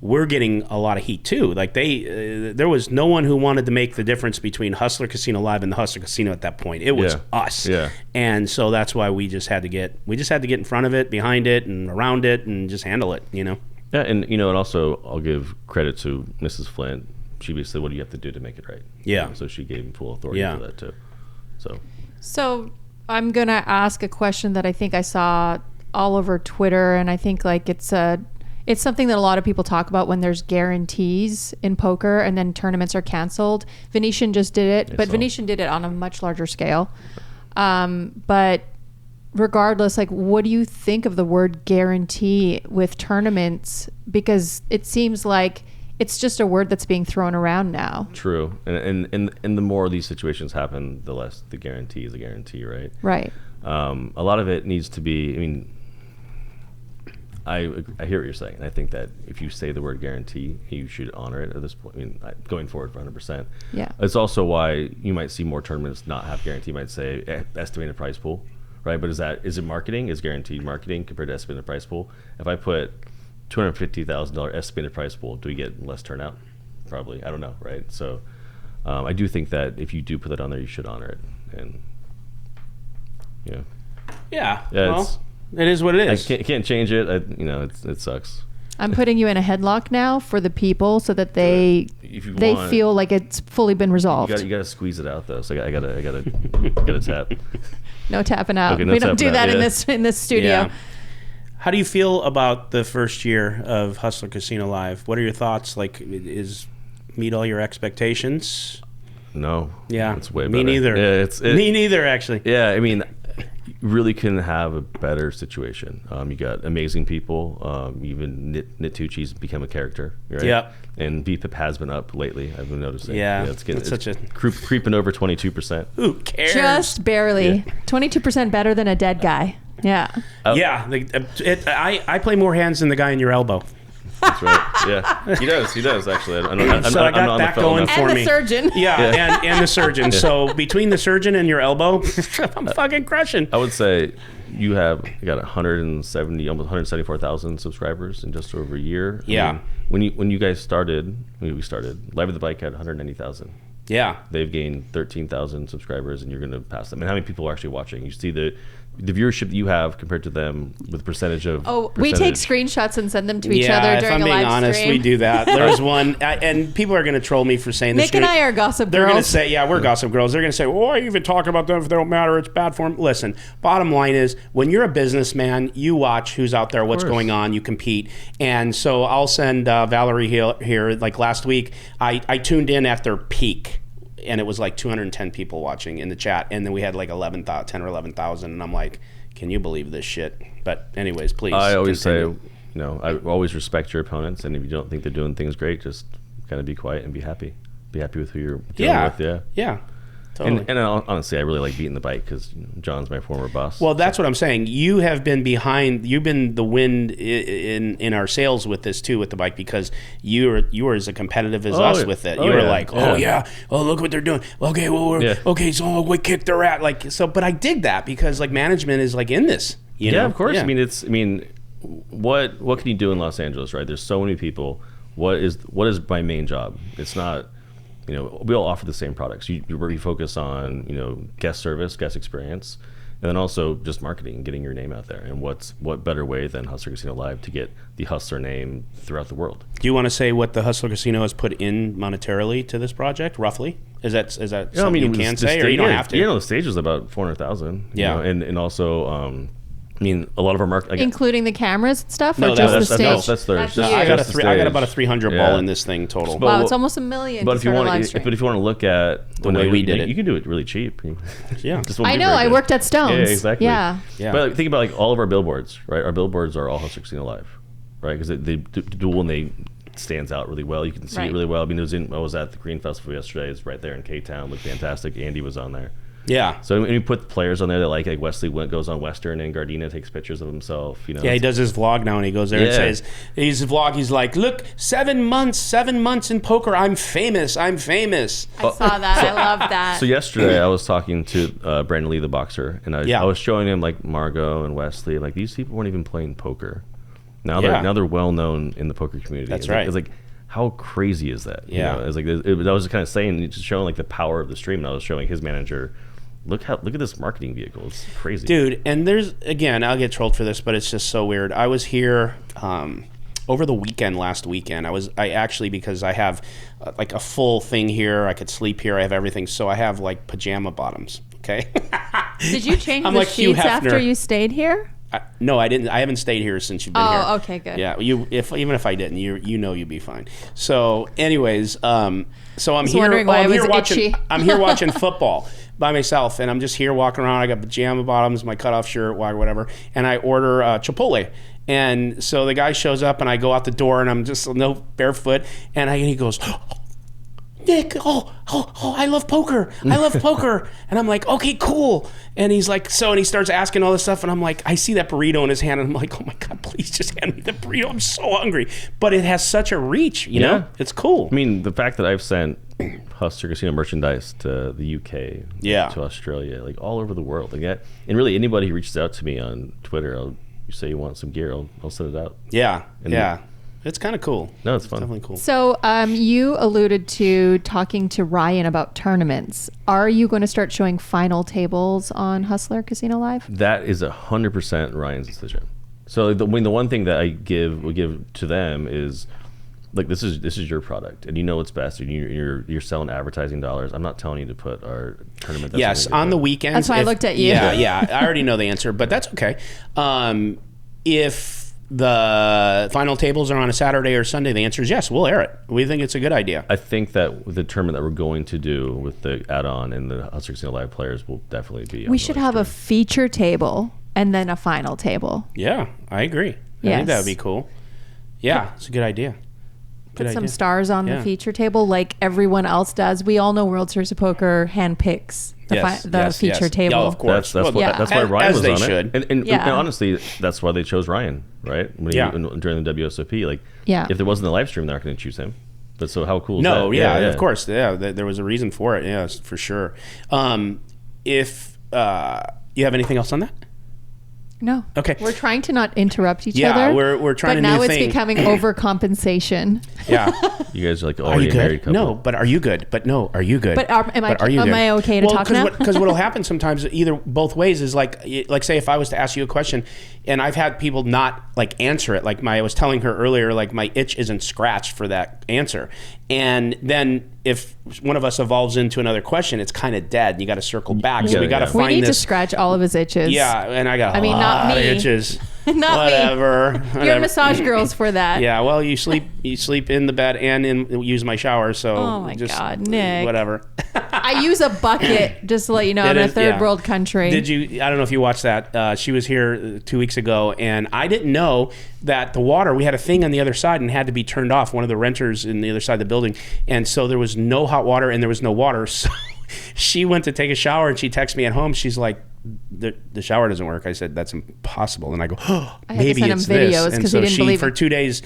we're getting a lot of heat too. There was no one who wanted to make the difference between Hustler Casino Live and the Hustler Casino at that point. It was us. Yeah. And so that's why we just had to get in front of it, behind it, and around it, and just handle it. Yeah, and and also I'll give credit to Mrs. Flint. She basically said, what do you have to do to make it right? Yeah. So she gave him full authority for that too. So I'm going to ask a question that I think I saw all over Twitter, and I think it's something that a lot of people talk about when there's guarantees in poker and then tournaments are canceled. Venetian just did it, but Venetian did it on a much larger scale. But regardless, what do you think of the word guarantee with tournaments? Because it seems like it's just a word that's being thrown around now. True. And the more these situations happen, the less the guarantee is a guarantee, right? Right. A lot of it needs to be, I hear what you're saying. And I think that if you say the word guarantee, you should honor it at this point. Going forward for 100%. Yeah. It's also why you might see more tournaments not have guarantee. You might say estimated prize pool, right? But is it marketing? Is guaranteed marketing compared to estimated prize pool? If I put $250,000 estimated prize pool, do we get less turnout? Probably. I don't know, right? So I do think that if you do put that on there, you should honor it. And yeah, well, it is what it is. I can't change it. It sucks. I'm putting you in a headlock now for the people so that they feel like it's fully been resolved. You gotta squeeze it out though. So I gotta tap. No tapping out. Okay, no we don't do tapping that out, in this studio. Yeah. How do you feel about the first year of Hustler Casino Live? What are your thoughts? Meet all your expectations? No. Yeah. It's way better. Me neither. Yeah, Me neither, actually. Yeah, you really couldn't have a better situation. You got amazing people. Even Vertucci's become a character, right? Yeah. And VPIP has been up lately. I've been noticing. Yeah. It's such a creeping over 22%. Who cares? Just barely. 22% better than a dead guy. Yeah. Yeah. I play more hands than the guy in your elbow. That's right. Yeah, he does actually. I got that going for me. And the surgeon. Yeah, and the surgeon. Yeah. So between the surgeon and your elbow, I'm fucking crushing. I would say you got 170, almost 174,000 subscribers in just over a year. Yeah. When you guys started, we started. Live at the Bike had 190,000. Yeah. They've gained 13,000 subscribers, and you're going to pass them. And how many people are actually watching? You see the the viewership that you have compared to them with percentage of. Oh, we take screenshots and send them to each other if during I'm a being live honest, stream. we do that. There's one, and people are going to troll me for saying this. Nick and I are gossip They're going to girls. say, yeah, we're gossip girls. They're going to say, well, why are you even talking about them if they don't matter? It's bad for them. Listen, bottom line is, when you're a businessman, you watch who's out there, what's going on, you compete. And so I'll send Valerie here, like last week, I tuned in at their peak. And it was like 210 people watching in the chat. And then we had like 10 or 11,000. And I'm like, can you believe this shit? But anyways, please. I always continue. say, I always respect your opponents. And if you don't think they're doing things great, just kind of be quiet and be happy. Be happy with who you're dealing with. Yeah. Yeah. Totally. And honestly, I really like beating the bike because John's my former boss. Well, that's what I'm saying. You have been you've been the wind in our sails with this too, with the bike, because you were as competitive as us with it. You were like, oh, look what they're doing. Okay, well, so we kicked their ass. Like, so, but I dig that because like management is like in this. You know? Of course. Yeah. What can you do in Los Angeles, right? There's so many people. What is my main job? It's not. We all offer the same products. You focus on, guest service, guest experience, and then also just marketing, getting your name out there. And what better way than Hustler Casino Live to get the Hustler name throughout the world? Do you want to say what the Hustler Casino has put in monetarily to this project, roughly? Is that something you can say, or you don't have to? The stage was about 400,000. Yeah, and also. A lot of our market, including the cameras and stuff, no, or just the stage? No, that's theirs. I got about a 300 ball in this thing total. Wow, it's almost $1 million. But if you want to look at the way we did it, you can do it really cheap. Yeah, I know. I worked at Stone's. Yeah, exactly. Yeah. But think about like all of our billboards, right? Our billboards are all Hustler Casino Live, right? Because they dual and they stands out really well. You can see it really well. I was at the Green Festival yesterday. It's right there in K-Town. Looked fantastic. Andy was on there. Yeah. So when you put players on there that like Wesley goes on Western and Gardena takes pictures of himself. Yeah, he does his vlog now, and he goes there and says, he's like, look, 7 months in poker. I'm famous. I saw that. I love that. So yesterday I was talking to Brandon Lee, the boxer, and I was showing him like Margot and Wesley. Like these people weren't even playing poker. Now they're well known in the poker community. That's right. It's like, how crazy is that? Yeah. It's like I was kind of saying, just showing like the power of the stream, and I was showing his manager. Look at this marketing vehicle. It's crazy, dude. And there's, again, I'll get trolled for this, but it's just so weird. I was here over the last weekend. I actually, because I have like a full thing here, I could sleep here, I have everything, so I have like pajama bottoms. Okay. Did you change I'm the like sheets after you stayed here? No, I didn't. I haven't stayed here since you've been here. Oh, okay, good. Yeah, even if I didn't, you'd be fine. So, anyways, so I'm here. Wondering why I'm I here was watching. itchy. I'm here watching football by myself, and I'm just here walking around. I got pajama bottoms, my cutoff shirt, whatever, and I order Chipotle. And so the guy shows up, and I go out the door, and I'm just barefoot, and he goes, Nick, I love poker. And I'm like, okay, cool. And he's like, and he starts asking all this stuff. And I'm like, I see that burrito in his hand. And I'm like, oh my God, please just hand me the burrito. I'm so hungry. But it has such a reach, you know? It's cool. I mean, the fact that I've sent Hustler Casino merchandise to the UK, to Australia, like all over the world. Like that. And really anybody who reaches out to me on Twitter, you say you want some gear, I'll send it out. Yeah. It's kind of cool. No, it's fun. Definitely cool. So you alluded to talking to Ryan about tournaments. Are you going to start showing final tables on Hustler Casino Live? That is 100% Ryan's decision. So the one thing that we give to them is, like, this is your product, and you know what's best, and you're selling advertising dollars. I'm not telling you to put our tournament. Yes, on the weekends. That's why I looked at you. Yeah, I already know the answer, but that's okay. If the final tables are on a Saturday or Sunday, the answer is yes, we'll air it. We think it's a good idea. I think that with the tournament that we're going to do with the add-on and the Hustler Casino Live players will definitely be. We should have a feature table and then a final table. Yeah, I agree. I think that would be cool. Yeah, it's a good idea. Put some stars on the feature table like everyone else does. We all know World Series of Poker handpicks the feature table. Yeah, of course. That's why Ryan was on it. And honestly, that's why they chose Ryan, right? During the WSOP. Like, if there wasn't a live stream, they're not going to choose him. But so how cool is that? Of course. Yeah, there was a reason for it. Yeah, for sure. If you have anything else on that? No. Okay. We're trying to not interrupt each Yeah, other. we're trying but a now new it's thing. becoming overcompensation. Yeah. You guys are like Are already you a married good? couple. No, but are you good? But no, are you good? But am you good? I okay to talk now? Because what'll happen sometimes, either both ways, is like say if I was to ask you a question, and I've had people not like answer it. Like I was telling her earlier, like my itch isn't scratched for that answer, and then if one of us evolves into another question, it's kind of dead. And you got to circle back. So we got to We find need to this. scratch all of his itches. Yeah, and I got I mean, a not lot of me. itches. Not Whatever. me. You're Whatever. massage girls for that. Yeah, well, you sleep in the bed and use my shower, so Oh my just God, Nick. whatever. I use a bucket, just to let you know, I'm It in a is- third yeah. world country. Did you? I don't know if you watched that. She was here 2 weeks ago, and I didn't know that the water. We had a thing on the other side and had to be turned off. One of the renters in the other side of the building, and so there was no hot water and there was no water. So she went to take a shower and she texted me at home. She's like, the shower doesn't work. I said, that's impossible. And I go, oh, I had to maybe send him it's videos this. 'cause And he so didn't she, believe for it. 2 days,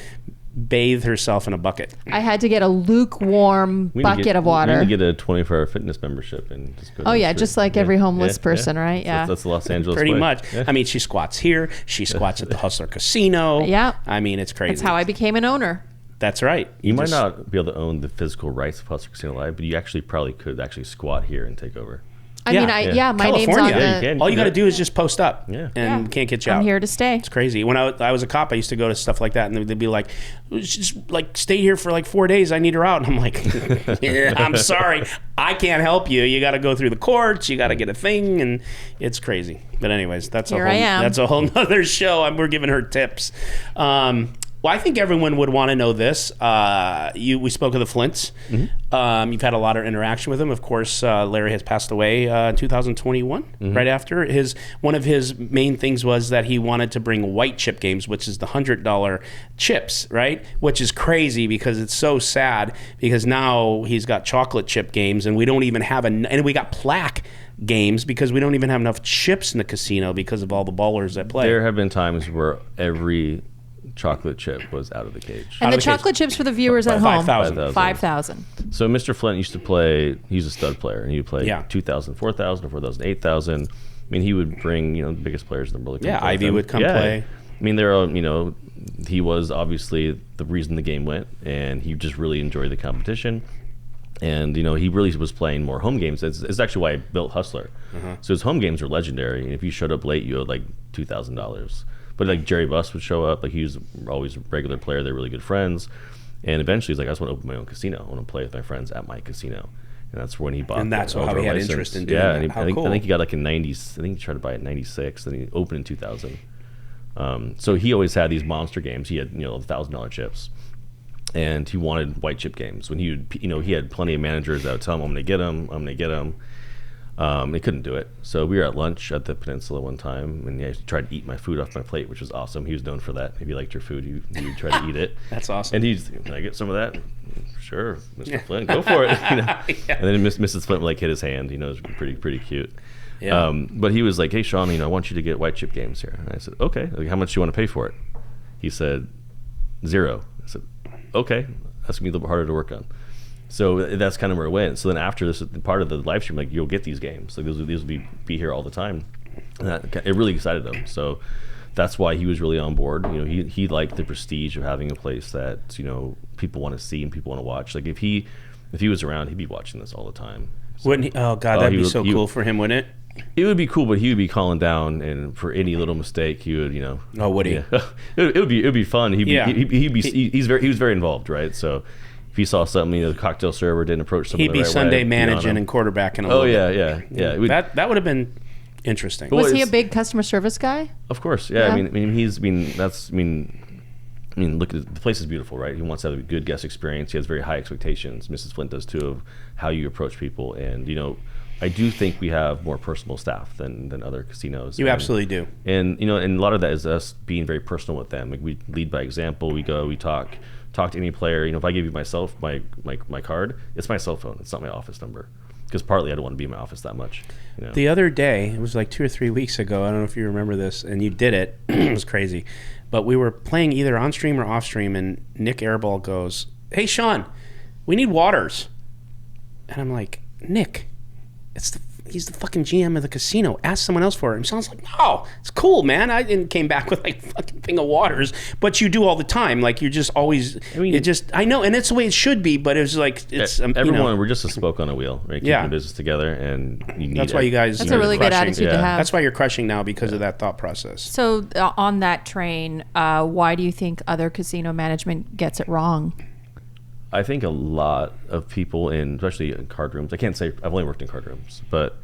bathed herself in a bucket. I had to get a lukewarm We need to bucket of We water. need to get a 24-hour fitness membership and just go. Oh to the yeah, street. just like Yeah, every homeless yeah, person, yeah. right? Yeah. That's the Los Angeles Pretty way. much. Yeah. I mean, she squats here. She squats at the Hustler Casino. Yeah. I mean, it's crazy. That's how I became an owner. That's right. You might just- not be able to own the physical rights of Hustler Casino Live, but you actually probably could actually squat here and take over. I Yeah. mean, my name's on California. the. Yeah, you can. All you got to do is just post up, Yeah. and can't get you out. I'm here to stay. It's crazy. When I was a cop, I used to go to stuff like that, and they'd be like, "Just like stay here for like 4 days. I need her out." And I'm like, yeah, "I'm sorry, I can't help you. You got to go through the courts. You got to get a thing, and it's crazy." But anyways, that's Here I am. That's a whole nother show. We're giving her tips. Well, I think everyone would want to know this. We spoke of the Flints. Mm-hmm. You've had a lot of interaction with him. Of course, Larry has passed away in 2021, Mm-hmm. right after. One of his main things was that he wanted to bring white chip games, which is the $100 chips, right? Which is crazy because it's so sad because now he's got chocolate chip games and we don't even have and we got plaque games because we don't even have enough chips in the casino because of all the ballers that play. There have been times where every chocolate chip was out of the cage. And Out the of the cage. chocolate chips for the viewers at home. 5,000. 5,000. So Mr. Flint used to play. He's a stud player, and he'd play Yeah. 2,000, 4,000, 4,000, 8,000. I mean, he would bring the biggest players in the world. to come Yeah, play with Ivy him. would come play. I mean, he was obviously the reason the game went, and he just really enjoyed the competition. And he really was playing more home games. It's actually why I built Hustler. So his home games were legendary, and if you showed up late, you owed like $2,000. But like Jerry Buss would show up, like he was always a regular player. They're really good friends, and eventually he's like, I just want to open my own casino. I want to play with my friends at my casino, and that's when he bought. And that's the how he outdoor had license. interest in doing yeah, that. and How I think cool. he got like in '90s. I think he tried to buy it in '96, then he opened in 2000. So he always had these monster games. He had $1,000 chips, and he wanted white chip games. When he would, he had plenty of managers that would tell him, "I'm going to get him. I'm going to get him." They couldn't do it. So we were at lunch at the Peninsula one time, and he tried to eat my food off my plate, which was awesome. He was known for that. If you liked your food, he would try to eat it. That's awesome. And he's, "Can I get some of that?" "Sure, Mr. Flint, go for it." Yeah. And then Mrs. Flint would like hit his hand. It was pretty cute. Yeah. But he was like, "Hey, Shaun, I want you to get white chip games here." And I said, "Okay. Like, how much do you want to pay for it?" He said, "0." I said, "Okay, that's gonna be a little bit harder to work on." So that's kind of where it went. So then after this part of the live stream, like, you'll get these games. Like these will be here all the time. And it really excited him. So that's why he was really on board. He liked the prestige of having a place that people want to see and people want to watch. Like if he was around, he'd be watching this all the time. So, Wouldn't he? Oh God, that'd he be would- so he- cool for him, wouldn't it? It would be cool, but he would be calling down, and for any little mistake, he would, Oh, would he? Yeah. it would be fun. Yeah. He was very involved, right? So if he saw something, the cocktail server didn't approach someone He'd the be right Sunday way, be on managing him. and quarterbacking. Oh yeah. It would- That would have been interesting. Well, Was he a it's- big customer service guy? Of course, yeah. Yeah. Look, the place is beautiful, right? He wants to have a good guest experience. He has very high expectations. Mrs. Flint does too, of how you approach people. And I do think we have more personal staff than other casinos. You And- absolutely do. And and a lot of that is us being very personal with them. Like we lead by example. We go, we talk to any player. If I give you my card, it's my cell phone. It's not my office number. Because partly I don't want to be in my office that much. The other day, it was like 2 or 3 weeks ago. I don't know if you remember this, and you did it. It was crazy. But we were playing either on stream or off stream, and Nick Airball goes, "Hey, Shaun, we need waters." And I'm like, "Nick, it's he's the fucking GM of the casino. Ask someone else for it. And Shaun's like, no, it's cool, man. I didn't came back with like fucking thing of waters, but you do all the time. Like you're just always, I know, and it's the way it should be, but it was like, it's, everyone, we're just a spoke on a wheel, right? Keeping the business together, and you need that's why you guys, that's a really good attitude to have. That's why you're crushing now because of that thought process. So on that train, why do you think other casino management gets it wrong? I think a lot of people especially in card rooms, I can't say, I've only worked in card rooms, but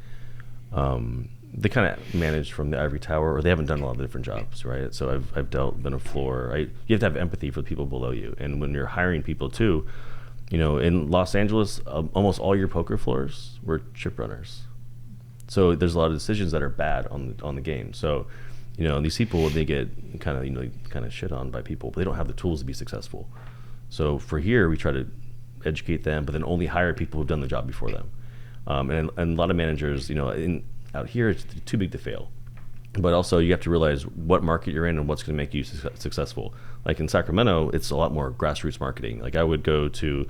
they kind of manage from the ivory tower, or they haven't done a lot of different jobs, right? So I've been a floor, right? You have to have empathy for the people below you. And when you're hiring people too, in Los Angeles, almost all your poker floors were chip runners. So there's a lot of decisions that are bad on the game. So, these people, they get kind of shit on by people, but they don't have the tools to be successful. So for here, we try to educate them, but then only hire people who've done the job before them. And a lot of managers, out here, it's too big to fail. But also, you have to realize what market you're in and what's going to make you successful. Like in Sacramento, it's a lot more grassroots marketing. Like I would go to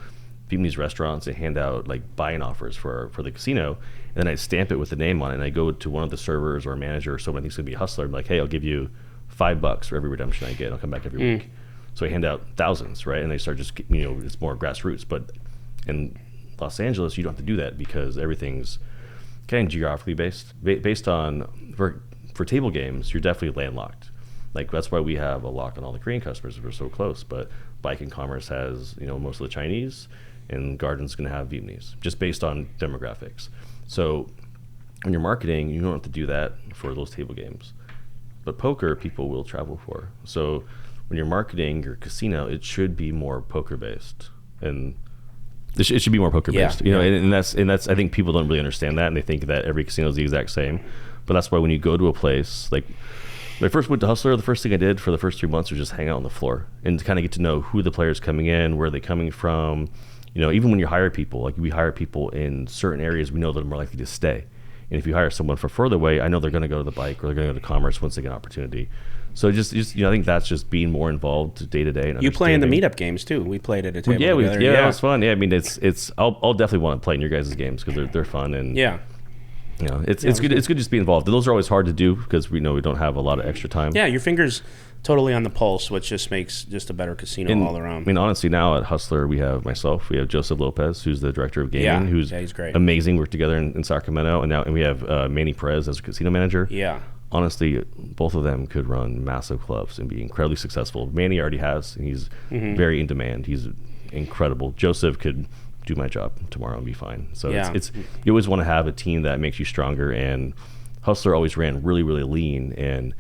Vietnamese restaurants and hand out like buy-in offers for the casino, and then I'd stamp it with the name on it, and I go to one of the servers or a manager or someone I think is going to be a hustler, and be like, hey, I'll give you $5 for every redemption I get. I'll come back every week. So I hand out thousands, right? And they start just, it's more grassroots. But in Los Angeles, you don't have to do that because everything's kind of geographically based on, for table games, you're definitely landlocked. Like that's why we have a lock on all the Korean customers. We're so close. But Bike and Commerce has, most of the Chinese, and Garden's going to have Vietnamese, just based on demographics. So when you're marketing, you don't have to do that for those table games. But poker, people will travel for. So when you're marketing your casino, it should be more poker based, and it should be more poker based. And that's I think people don't really understand that, and they think that every casino is the exact same. But that's why when you go to a place, like when I first went to Hustler, the first thing I did for the first 3 months was just hang out on the floor and to kind of get to know who the players coming in, where they're coming from. Even when you hire people, like we hire people in certain areas, we know they're more likely to stay. And if you hire someone for further away, I know they're going to go to the Bike or they're going to go to Commerce once they get an opportunity. So just I think that's just being more involved day to day. You play in the meetup games too. We played at a table together. That was fun. Yeah, I mean it's I'll definitely want to play in your guys' games because they're fun and it's good. It's good just to be involved. And those are always hard to do because we know we don't have a lot of extra time. Yeah, your fingers totally on the pulse, which just makes just a better casino all around. I mean, honestly, now at Hustler we have myself, we have Joseph Lopez, who's the director of gaming, who's he's great, amazing. Worked together in Sacramento, and we have Manny Perez as a casino manager. Yeah. Honestly, both of them could run massive clubs and be incredibly successful. Manny already has, and he's very in demand. He's incredible. Joseph could do my job tomorrow and be fine. So it's you always want to have a team that makes you stronger. And Hustler always ran really, really lean, and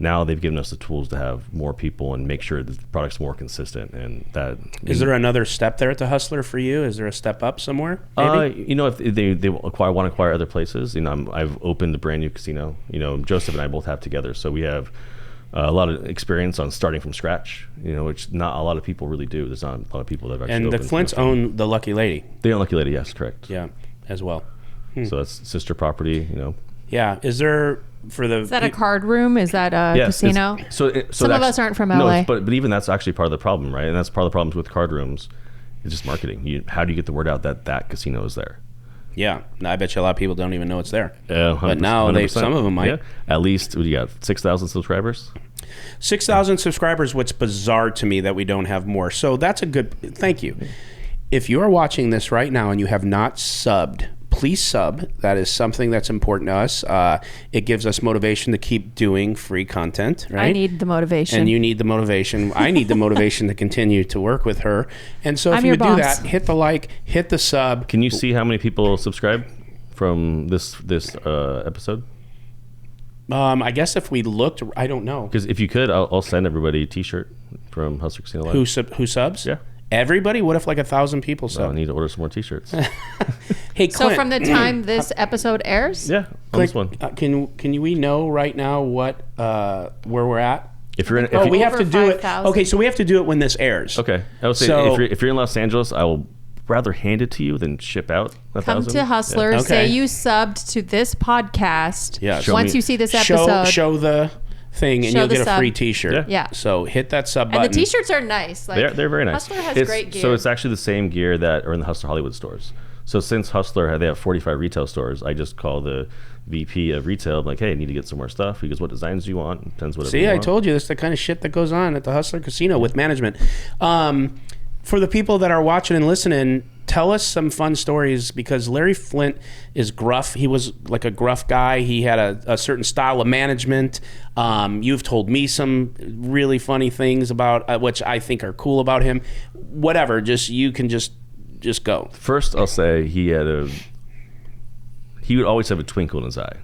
now they've given us the tools to have more people and make sure that the product's more consistent. And that is there another step there at the Hustler for you? Is there a step up somewhere? Maybe? If they want to acquire other places, I've opened a brand new casino. Joseph and I both have together, so we have a lot of experience on starting from scratch. Which not a lot of people really do. There's not a lot of people that have actually. And the Flints own the Lucky Lady. They own Lucky Lady, yes, correct. Yeah, as well. So that's sister property. Yeah. Is there? Is that a card room? Is that a casino? So some of us aren't from LA. No, but even that's actually part of the problem, right? And that's part of the problems with card rooms. It's just marketing. How do you get the word out that casino is there? Yeah, I bet you a lot of people don't even know it's there. But now some of them might. Yeah. At least, what do you got, 6,000 subscribers? 6,000 subscribers, what's bizarre to me that we don't have more. So that's a good, thank you. If you are watching this right now and you have not subbed, please sub. That is something that's important to us. It gives us motivation to keep doing free content, right? I need the motivation. And you need the motivation. I need the motivation to continue to work with her. And so if you would do that, hit the like, hit the sub. Can you see how many people subscribe from this episode? I guess if we looked, I don't know. Because if you could, I'll send everybody a T-shirt from Hustler Casino Live. Who subs? Yeah. Everybody? What if like 1,000 people sub? I need to order some more T-shirts. Hey, Clint, so from the time this episode airs? Yeah, on this one. Can we know right now what where we're at? If you're in, we have to do it. Okay, so we have to do it when this airs. Okay, I would say if you're in Los Angeles, I will rather hand it to you than ship out 1,000. Come to Hustler, say you subbed to this podcast. Yeah. Once you see this episode, show the thing and you'll get a free T-shirt. Yeah. So hit that sub button. And the T-shirts are nice. They're very nice. Hustler has great gear. So it's actually the same gear that are in the Hustler Hollywood stores. So since Hustler, they have 45 retail stores. I just call the VP of retail. I'm like, hey, I need to get some more stuff. He goes, what designs do you want? Depends whatever you See, I want. told you, this is the kind of shit that goes on at the Hustler Casino with management. For the people that are watching and listening, tell us some fun stories, because Larry Flint is gruff. He was like a gruff guy. He had a certain style of management. You've told me some really funny things about which I think are cool about him. Whatever, you can just go. First, I'll say he would always have a twinkle in his eye.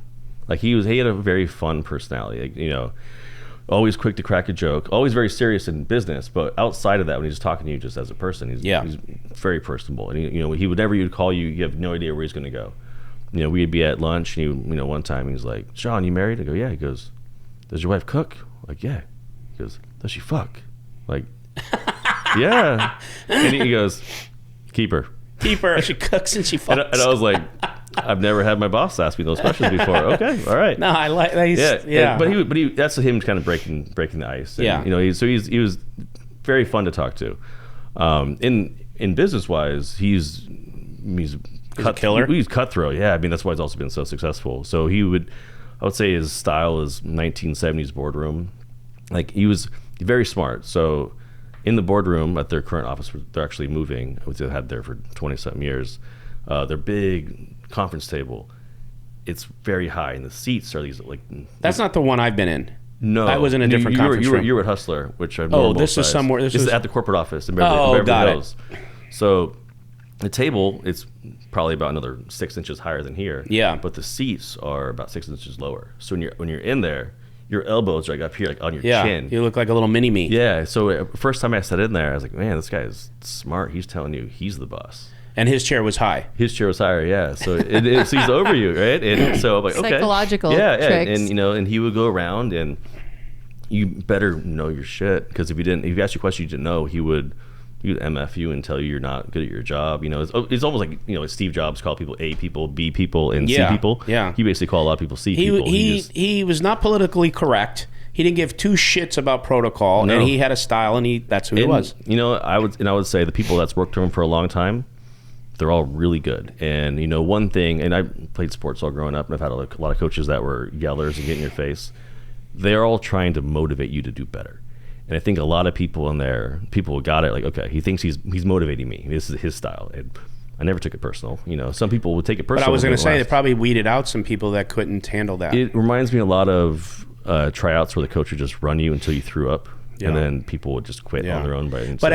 Like he had a very fun personality. Like, you know, always quick to crack a joke, always very serious in business, but outside of that, when he's talking to you just as a person, he's very personable. And he would never, you'd call you have no idea where he's going to go. You know, we'd be at lunch, and one time he's like, Shaun, you married? I go, yeah. He goes, does your wife cook? I'm like, yeah. He goes, does she fuck? Like, yeah. And he goes, keep her. She cooks and she fucks. And I was like, I've never had my boss ask me those questions before. Okay, all right. No, I like that. Yeah. But he that's him kind of breaking the ice. And, yeah. He was very fun to talk to. In business wise, he's a killer. He's cutthroat. Yeah, I mean that's why he's also been so successful. So I would say his style is 1970s boardroom. Like he was very smart. So in the boardroom at their current office, they're actually moving, which they've had there for 20-something years. Their big conference table, it's very high, and the seats are these like. That's not the one I've been in. No, I was in a different conference room. You were at Hustler, which I've this is somewhere. This is at the corporate office in Beverly Hills. So the table, it's probably about another 6 inches higher than here. Yeah, but the seats are about 6 inches lower. So when you're in there, your elbows are like up here, like on your chin. You look like a little mini me. Yeah. So first time I sat in there, I was like, man, this guy is smart. He's telling you he's the boss. And his chair was high. His chair was higher, yeah. So so he's over you, right? And so I'm like, okay. Psychological tricks. And and he would go around, and you better know your shit, because if he asked you a question you didn't know, he would MF you and tell you you're not good at your job. It's almost like Steve Jobs called people A people, B people, and C people. Yeah. He basically called a lot of people C people. He was not politically correct. He didn't give two shits about protocol, and he had a style, and that's who he was. I would say the people that's worked for him for a long time, they're all really good. And one thing, and I played sports all growing up, and I've had a lot of coaches that were yellers and get in your face. They're all trying to motivate you to do better. And I think a lot of people in there, people got it, like, okay, he thinks he's motivating me. This is his style. And I never took it personal. Some people would take it personal. But I was going to say, they probably weeded out some people that couldn't handle that. It reminds me a lot of tryouts where the coach would just run you until you threw up, and then people would just quit on their own. But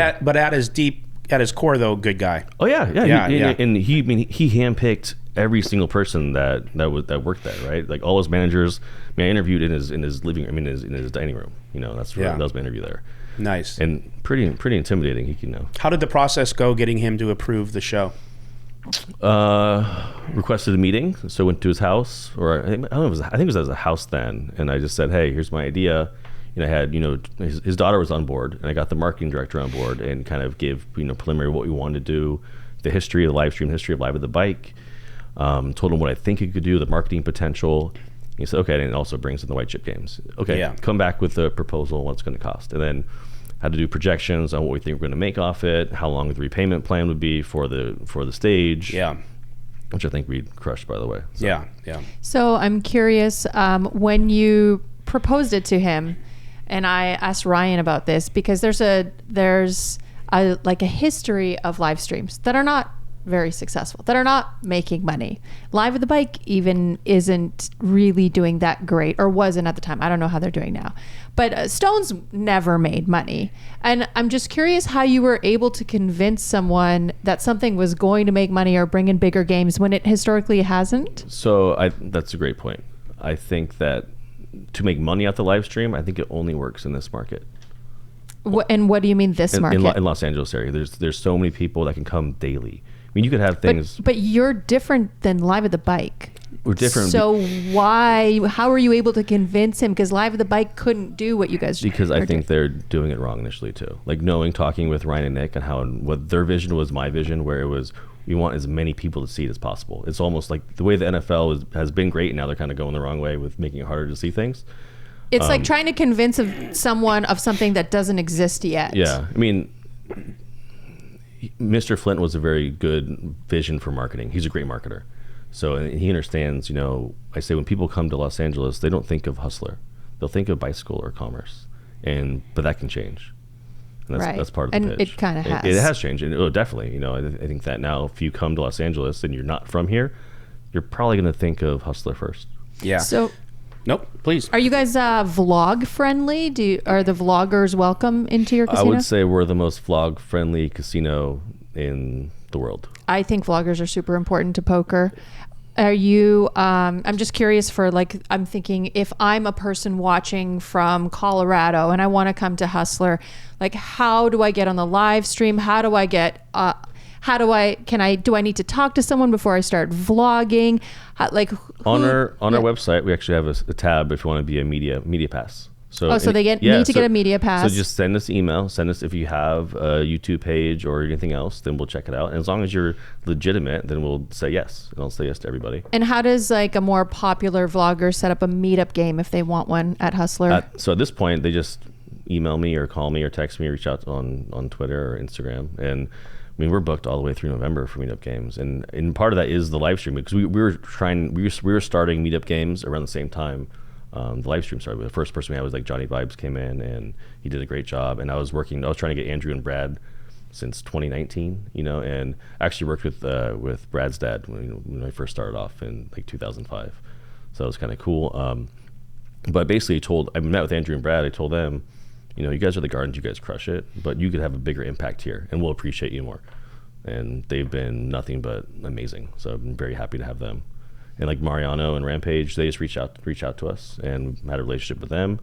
at his core, though, good guy. Oh yeah. And he handpicked every single person that worked there, right? Like all his managers. I interviewed in his living room, in his dining room. That's where that was my interview there. Nice. And pretty intimidating. He can know. How did the process go getting him to approve the show? Requested a meeting, so went to his house, or I think it was at a house then, and I just said, hey, here's my idea. And I had, his daughter was on board, and I got the marketing director on board, and kind of gave, preliminary what we wanted to do, the history of the live stream, the history of Live at the Bike, told him what I think it could do, the marketing potential. He said, okay, and it also brings in the white chip games. Okay, come back with the proposal, what it's going to cost. And then had to do projections on what we think we're going to make off it, how long the repayment plan would be for the stage. Yeah. Which I think we crushed, by the way. So. Yeah. So I'm curious, when you proposed it to him, and I asked Ryan about this, because there's a history of live streams that are not very successful, that are not making money. Live at the Bike even isn't really doing that great, or wasn't at the time. I don't know how they're doing now. But Stone's never made money. And I'm just curious how you were able to convince someone that something was going to make money or bring in bigger games when it historically hasn't. So that's a great point. I think that to make money off the live stream, I think it only works in this market. And what do you mean this market? In Los Angeles area, there's so many people that can come daily. I mean, you could have things. But you're different than Live at the Bike. We're different. So how are you able to convince him? Because Live at the Bike couldn't do what you guys do. Because I think they're doing it wrong initially too. Like talking with Ryan and Nick and what their vision was my vision, where it was, we want as many people to see it as possible. It's almost like the way the NFL has been great, and now they're kind of going the wrong way with making it harder to see things. It's like trying to convince someone of something that doesn't exist yet. Yeah. I mean, Mr. Flint was a very good vision for marketing. He's a great marketer. So and he understands, I say when people come to Los Angeles, they don't think of Hustler. They'll think of bicycle or commerce. But that can change. And that's part of the and pitch. it kind of has. It has changed. And definitely, I think that now if you come to Los Angeles and you're not from here, you're probably going to think of Hustler first. Yeah. So nope, please. are you guys vlog friendly? Are the vloggers welcome into your casino? I would say we're the most vlog friendly casino in the world. I think vloggers are super important to poker. Are you, I'm just curious I'm thinking if I'm a person watching from Colorado and I want to come to Hustler, how do I get on the live stream? How do I get, do I need to talk to someone before I start vlogging? On our website, we actually have a tab if you want to be a media pass. So they need to get a media pass. So just send us email. Send us if you have a YouTube page or anything else, then we'll check it out. And as long as you're legitimate, then we'll say yes. And I'll say yes to everybody. And how does a more popular vlogger set up a meetup game if they want one at Hustler? So at this point, they just email me or call me or text me or reach out on Twitter or Instagram. And we're booked all the way through November for meetup games, and part of that is the live stream because we were starting meetup games around the same time. The live stream started. The first person we had was Johnny Vibes came in and he did a great job. And I was trying to get Andrew and Brad since 2019, and actually worked with Brad's dad when I first started off in 2005. So that was kind of cool. But basically I met with Andrew and Brad. I told them, you guys are the Gardens, you guys crush it, but you could have a bigger impact here and we'll appreciate you more. And they've been nothing but amazing. So I'm very happy to have them. And Mariano and Rampage, they just reach out to us and had a relationship with them.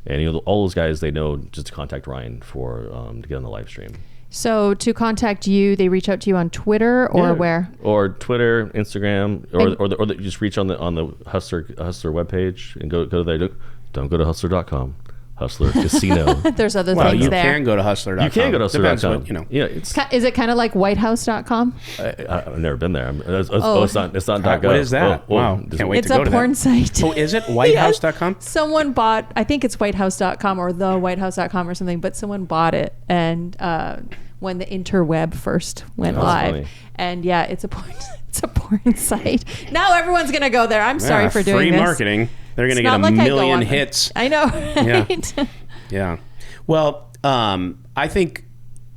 And all those guys, they know just to contact Ryan for to get on the live stream. So to contact you, they reach out to you on Twitter or where? Or Twitter, Instagram, or just reach on the Hustler webpage and go to there. Don't go to hustler.com. Hustler Casino. There's other well, things you there. Can go to hustler.com. You can go to hustler.com. Yeah, is it kind of like whitehouse.com? I've never been there. It's not .gov. What is that? Wow. Can't wait to go to that. It's a porn site. Oh, is it whitehouse.com? Someone bought, I think it's whitehouse.com or thewhitehouse.com or something, but someone bought it and when the interweb first went live. Funny. And yeah, it's a porn site. Now everyone's going to go there. I'm sorry for doing free this. Free marketing. They're going to get a million hits. I know, right? Yeah. Well, I think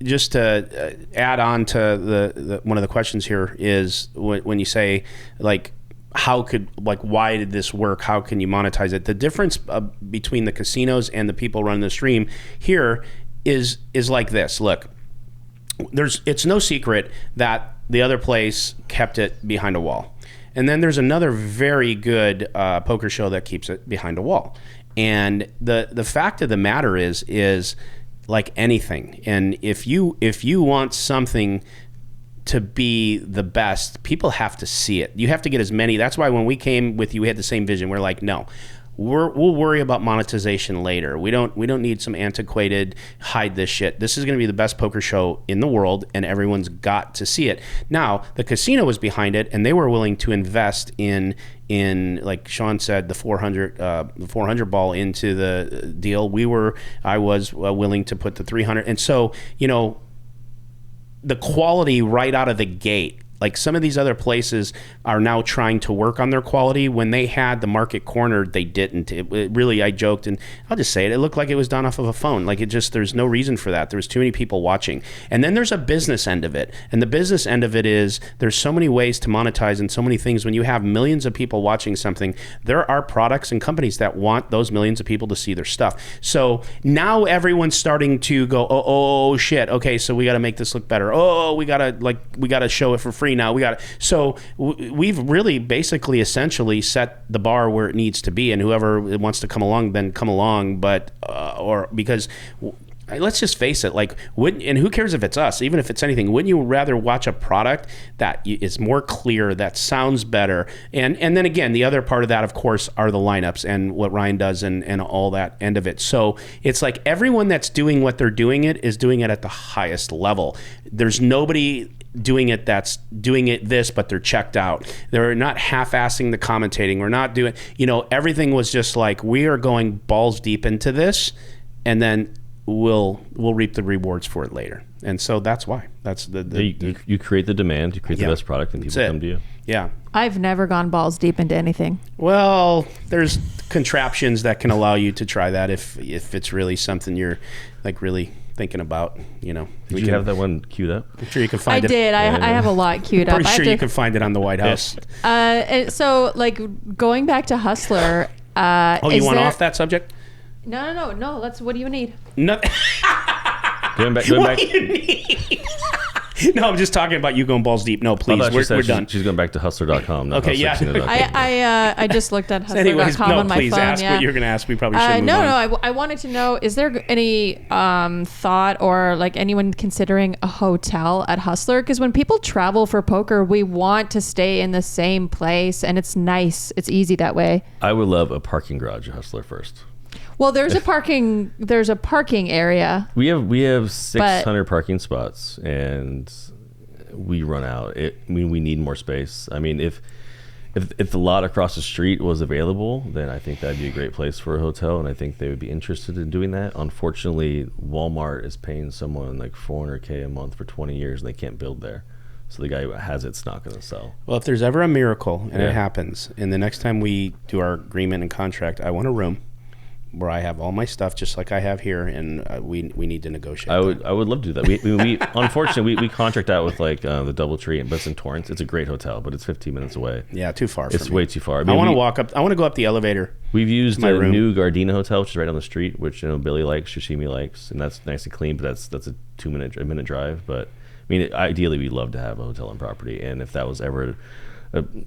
just to add on to the one of the questions here is when you say why did this work? How can you monetize it? The difference between the casinos and the people running the stream here is like this. Look, it's no secret that the other place kept it behind a wall. And then there's another very good poker show that keeps it behind a wall. And the fact of the matter is like anything. And if you want something to be the best, people have to see it. You have to get as many. That's why when we came with you, we had the same vision. We're like, no. We'll worry about monetization later. We don't need some antiquated hide this shit. This is going to be the best poker show in the world, and everyone's got to see it. Now, the casino was behind it, and they were willing to invest in like Shaun said, the 400 ball into the deal. I was willing to put the 300, and so the quality right out of the gate. Like some of these other places are now trying to work on their quality. When they had the market cornered, they didn't. It really, I joked, and I'll just say it. It looked like it was done off of a phone. There's no reason for that. There was too many people watching. And then there's a business end of it. And the business end of it is there's so many ways to monetize and so many things. When you have millions of people watching something, there are products and companies that want those millions of people to see their stuff. So now everyone's starting to go, oh shit. Okay, so we got to make this look better. Oh, we got to show it for free now. So we've really basically essentially set the bar where it needs to be, and whoever wants to come along, then come along. But because let's just face it, and who cares if it's us? Even if it's anything, wouldn't you rather watch a product that is more clear, that sounds better? And then again, the other part of that, of course, are the lineups and what Ryan does and all that end of it. So it's like everyone that's doing what they're doing is doing it at the highest level. There's nobody doing it that's doing it but they're checked out. They're not half-assing the commentating. We're not doing, everything was just like, we are going balls deep into this, and then we'll reap the rewards for it later. And so that's why. That's you create the demand, you create the best product, and people come to you. Yeah. I've never gone balls deep into anything. Well, there's contraptions that can allow you to try that if it's really something you're like really thinking about, Did you have that one queued up? I'm sure you can find I it. did. I have a lot queued up. Pretty sure you can find it on the White House. And so, like, going back to Hustler. You want off that subject? No. What do you need? No. Going back. What do you need? No, I'm just talking about you going balls deep. No, please, we're done. She's going back to hustler.com. Not Okay, yeah. I just looked at hustler.com Anyways, on my please phone. ask what you're going to ask. We probably should move on. I wanted to know, is there any thought or like anyone considering a hotel at Hustler? Because when people travel for poker, we want to stay in the same place, and it's nice. It's easy that way. I would love a parking garage at Hustler first. Well, there's a parking area. We have 600 parking spots, and we run out. We need more space. I mean, if the lot across the street was available, then I think that'd be a great place for a hotel, and I think they would be interested in doing that. Unfortunately, Walmart is paying someone like $400K a month for 20 years, and they can't build there. So the guy who has it's not going to sell. Well, if there's ever a miracle, and it happens, and the next time we do our agreement and contract, I want a room where I have all my stuff just like I have here, and we need to negotiate. I would love to do that. We unfortunately we contract out with like the DoubleTree, but it's in Torrance. It's a great hotel, but it's 15 minutes away. Yeah, too far. It's way too far. I want to walk up. I want to go up the elevator. We've used my a room. new Gardena hotel, which is right down the street, which Billy likes, Shishimi likes, and that's nice and clean. But that's a minute drive. But I mean, ideally, we'd love to have a hotel on property, and if that was ever an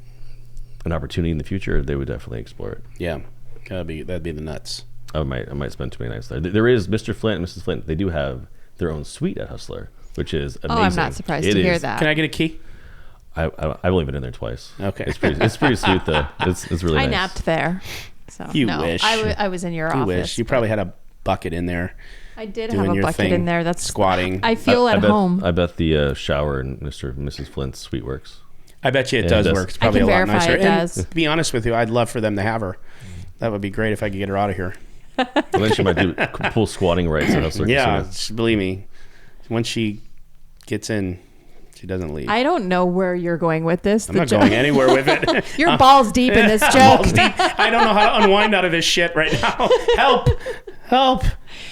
opportunity in the future, they would definitely explore it. Yeah, that'd be the nuts. I might spend too many nights there. There is Mr. Flint and Mrs. Flint. They do have their own suite at Hustler, which is amazing. Oh, I'm not surprised to hear that. Can I get a key? I've only been in there twice. Okay, it's pretty sweet though. It's really nice. I napped there. So you no, wish. I was in your office. You wish. You probably had a bucket in there. I did have a bucket in there. That's squatting. I feel at home. I bet the shower in Mr. and Mrs. Flint's suite works. I bet you it does work. It's probably I can a lot verify nicer. it does. And to be honest with you, I'd love for them to have her. That would be great if I could get her out of here. Well, then she might do full squatting rights at Hustler. Yeah, believe me. Once she gets in, she doesn't leave. I don't know where you're going with this. I'm not going anywhere with it. You're balls deep in this joke. Balls deep. I don't know how to unwind out of this shit right now. Help.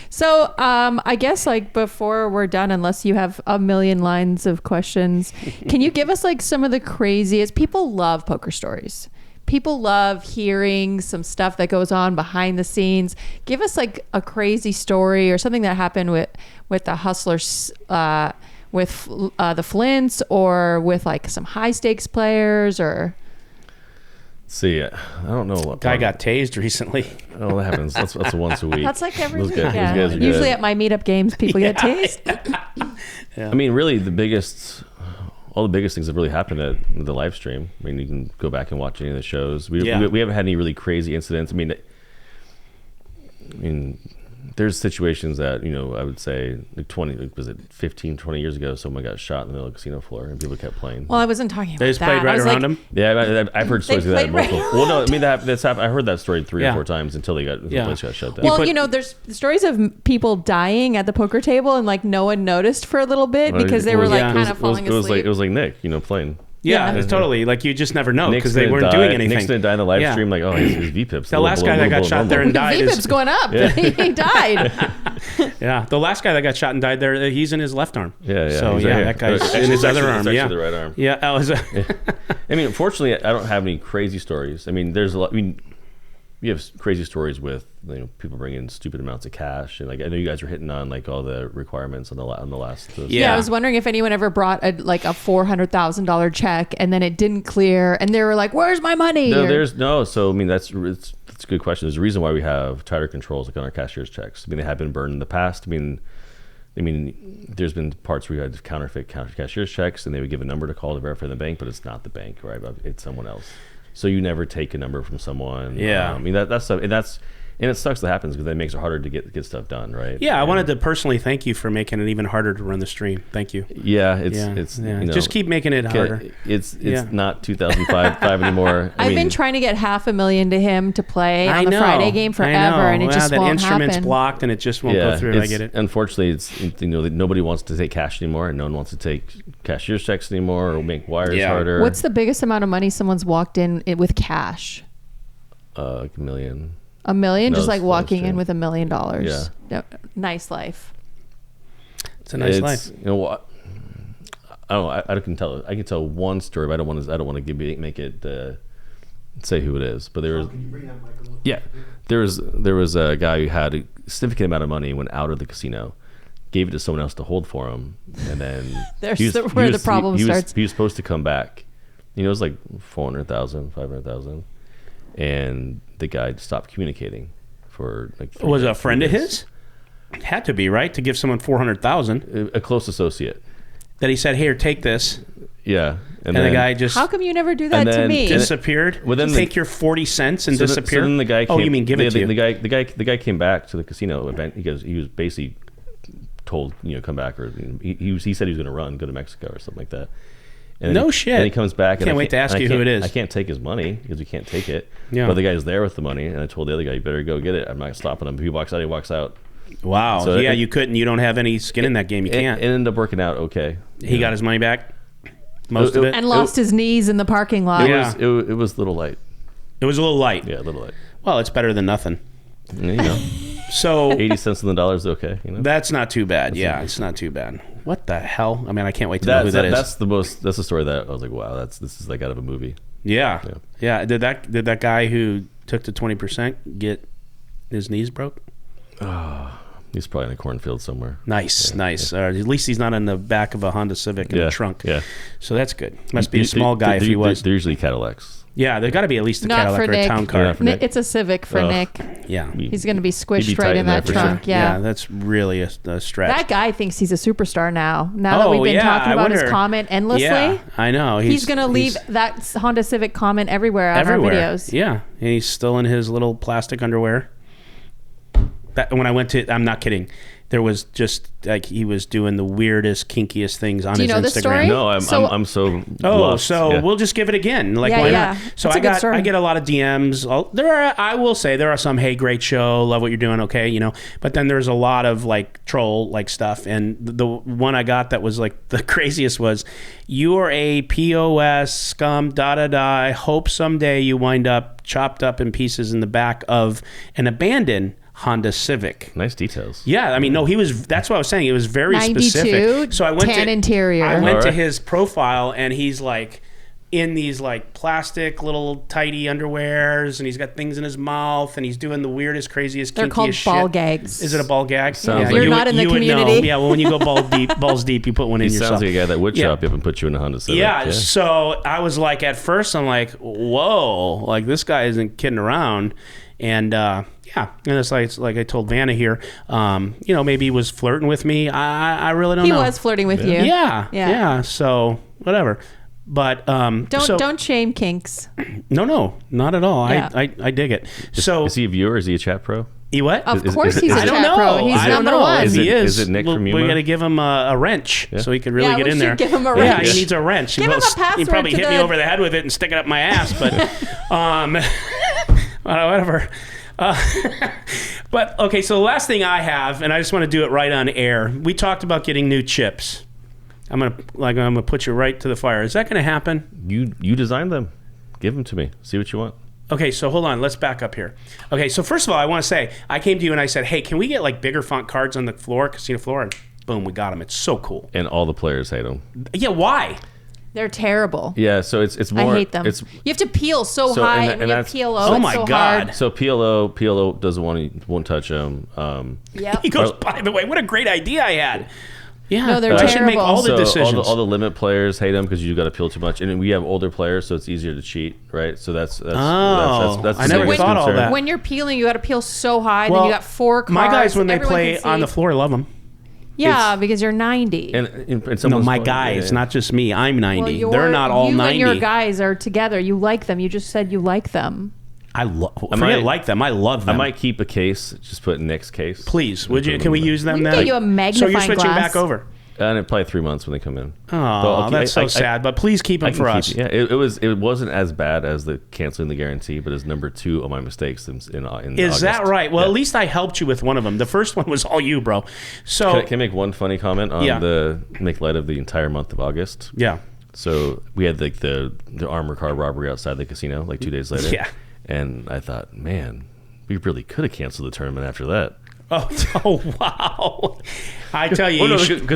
So I guess like before we're done, unless you have a million lines of questions, can you give us like some of the craziest? People love poker stories. People love hearing some stuff that goes on behind the scenes. Give us like a crazy story or something that happened with the Hustlers, with the Flints, or with like some high stakes players, or. See, I don't know what guy got tased recently. Oh, that happens. That's once a week. That's like every those week. Guys, yeah. those guys are Usually good. at my meetup games, people get tased. Yeah. I mean, really, all the biggest things that really happened at the live stream. I mean, you can go back and watch any of the shows. We haven't had any really crazy incidents. I mean, there's situations that, I would say like 15, 20 years ago, someone got shot in the middle of the casino floor and people kept playing. Well, I wasn't talking about They just that. played right around him? Yeah, I've heard stories of that multiple. Well, no, I mean, that's happened. I heard that story 3 or 4 times until the place got shut down. Well, there's stories of people dying at the poker table and like no one noticed for a little bit because they were like kind of falling asleep. It was like Nick, playing. Yeah, it's totally. Like, you just never know because they Nick's weren't doing anything. Nick's didn't die in the live stream. Like, oh, his VPIP's. The last guy that got shot there and died His VPIP's going up. Yeah. He died. Yeah, the last guy that got shot and died there, he's in his left arm. Yeah. So, that guy's in his other arm. It's actually the right arm. Yeah, that was. I mean, unfortunately, I don't have any crazy stories. I mean, there's a lot. I mean, we have crazy stories with people bringing in stupid amounts of cash, and like I know you guys are hitting on like all the requirements on the last. Yeah, I was wondering if anyone ever brought a $400,000 check and then it didn't clear, and they were like, "Where's my money?" No, So I mean, that's a good question. There's a reason why we have tighter controls like on our cashier's checks. I mean, they have been burned in the past. I mean, there's been parts where you had counterfeit cashier's checks, and they would give a number to call to verify the bank, but it's not the bank, right? It's someone else. So you never take a number from someone. Yeah. I mean, that's And it sucks that happens because it makes it harder to get stuff done, right? Yeah, I And- wanted to personally thank you for making it even harder to run the stream. Thank you. Yeah, it's Yeah. you know, Just keep making it harder. It's Yeah. not 2005 anymore. I've been trying to get $500,000 to him to play on the Friday game forever, and it just that won't instrument's happen. blocked and it just won't go through. I get it. Unfortunately, it's nobody wants to take cash anymore, and no one wants to take cashier's checks anymore or make wires harder. What's the biggest amount of money someone's walked in with cash? like $1 million? $1 million, No, just like that's walking true. in with $1 million. Yeah. No, nice life. It's a nice life. You know what? I don't know. I can tell. I can tell one story, but I don't want to make it say who it is. But there was, there was a guy who had a significant amount of money, went out of the casino, gave it to someone else to hold for him, and then There's where the problem starts. He was supposed to come back. You know, it was like 400,000, 500,000, and the guy stopped communicating for like. Was it a friend of days. his? It had to be, right? To give someone 400,000. A close associate. That he said, "Here, take this," Yeah, and the guy just How come you never do that And to then- me? disappeared. Well, then Take your 40 cents and disappear. So then the guy. Oh, you mean give it to you? The guy came back to the casino event because he was basically told, come back, or he said he was going to run, go to Mexico or something like that. And No then shit. And he comes back. Can't wait to ask you who it is. I can't take his money because we can't take it. Yeah. But the guy's there with the money, and I told the other guy, "You better go get it. I'm not stopping him. If he walks out, he walks out." Wow. So yeah, it- you couldn't. You don't have any skin in that game. You can't. It ended up working out okay. He got his money back. Most of it. and lost his knees in the parking lot. Yeah. It was a little light. It was a little light. Yeah, a little light. Well, it's better than nothing. Yeah, So 80 cents on the dollar is okay. that's not too bad. Yeah, it's not too bad. What the hell? I mean, I can't wait to know who that is. That's the story that I was like, wow, this is like out of a movie. Yeah. Did that guy who took the 20% get his knees broke? He's probably in a cornfield somewhere. Nice. At least he's not in the back of a Honda Civic in the trunk. Yeah. So that's good. Must be a small guy if he was. They're usually Cadillacs. Yeah, there's got to be at least a Not Cadillac for or a Nick. town car. Yeah, for Nick. It's a Civic for Oh. Nick. Yeah. He's going to be He'd squished be right tight in in there that for sure. trunk. Yeah. That's really a stretch. That guy thinks he's a superstar now. Now that Oh, we've been yeah, talking I about his wonder- comment endlessly, Yeah, I know. he's going to leave that Honda Civic comment everywhere on everywhere. our videos. Yeah, and he's still in his little plastic underwear. When I went to, I'm not kidding. There was just like he was doing the weirdest, kinkiest things on Do you his know the Instagram. story? No, I'm So- so. Oh, bluffed. so Yeah. we'll just give it again. Like, Yeah, why yeah. not? So It's a good story. I get a lot of DMs. I will say there are some, hey, great show, love what you're doing, okay, But then there's a lot of like troll like stuff, and the one I got that was like the craziest was, you are a POS scum, I hope someday you wind up chopped up in pieces in the back of an abandoned Honda Civic. Nice details. Yeah, I mean, no, that's what I was saying. It was very 92, specific. So I went tan to interior. I went to Alright. his profile, and he's like in these like plastic little tidy underwears, and he's got things in his mouth, and he's doing the weirdest, craziest, They're kinkiest called shit. ball gags. Is it a ball gag? Sounds like- You're you not in the you would know. community. Yeah, well, when you go balls deep, you put one in He yourself. sounds like a guy that would Yeah. chop you up and put you in a Honda Civic. Yeah, so I was like, at first, I'm like, whoa, like this guy isn't kidding around. And and it's like I told Vanna here, maybe he was flirting with me. I really don't He know. was flirting with you. Yeah. So whatever. But Don't shame kinks. No, not at all. Yeah. I dig it. So Is he a viewer? Is he a chat pro? he what? Of Is- course is- he's a is- I don't chat know. pro. He's I don't number know one. if he Is it Nick from we Yuma? got to give him a wrench so he could really Yeah, get we in should there. give him a Yeah, wrench. he needs a wrench. Give him a He password probably to hit me the- over the head with it and stick it up my ass, but whatever. But okay, so the last thing I have, and I just want to do it right on air. We talked about getting new chips. I'm gonna put you right to the fire. Is that gonna happen? You designed them. Give them to me. See what you want. Okay, so hold on. Let's back up here. Okay, so first of all, I want to say I came to you and I said, "Hey, can we get like bigger font cards on the floor, casino floor?" And boom, we got them. It's so cool. And all the players hate them. Yeah, why? They're terrible. Yeah, so it's I more. hate them. It's You have to peel so So, high, and and, when that's- you peel Oh it's my so God. hard. so PLO doesn't won't touch them. Yep. He goes, by the way, what a great idea I had. Yeah, No, they're I should make terrible. all the So decisions. all the limit players hate them because you got to peel too much, and we have older players, so it's easier to cheat, right? So that's Oh, that's I the never biggest thought all concern. that. When you're peeling, you got to peel so high. Then you got 4 cards. my guys, when they everyone play can on the see. floor, love them. Yeah, because you're 90. And No, someone's my going- guys, yeah. not just me. I'm 90. Well, They're not all you 90. and your guys are together. You like them. You just said you like them. I like them. I love them. I might keep a case. Just put Nick's case. Please, would you? Can we use them We can then? get you a magnifying So you're switching glass. back over. And probably 3 months when they come in. Oh, that's so sad. But please keep them for us. Yeah, it wasn't as bad as the canceling the guarantee, but it's number 2 on my mistakes in August. Is that right? Well, at least I helped you with one of them. The first one was all you, bro. So can I make one funny comment on make light of the entire month of August? Yeah. So we had like the armor car robbery outside the casino like 2 days later. Yeah. And I thought, man, we really could have canceled the tournament after that. Oh wow! I tell you,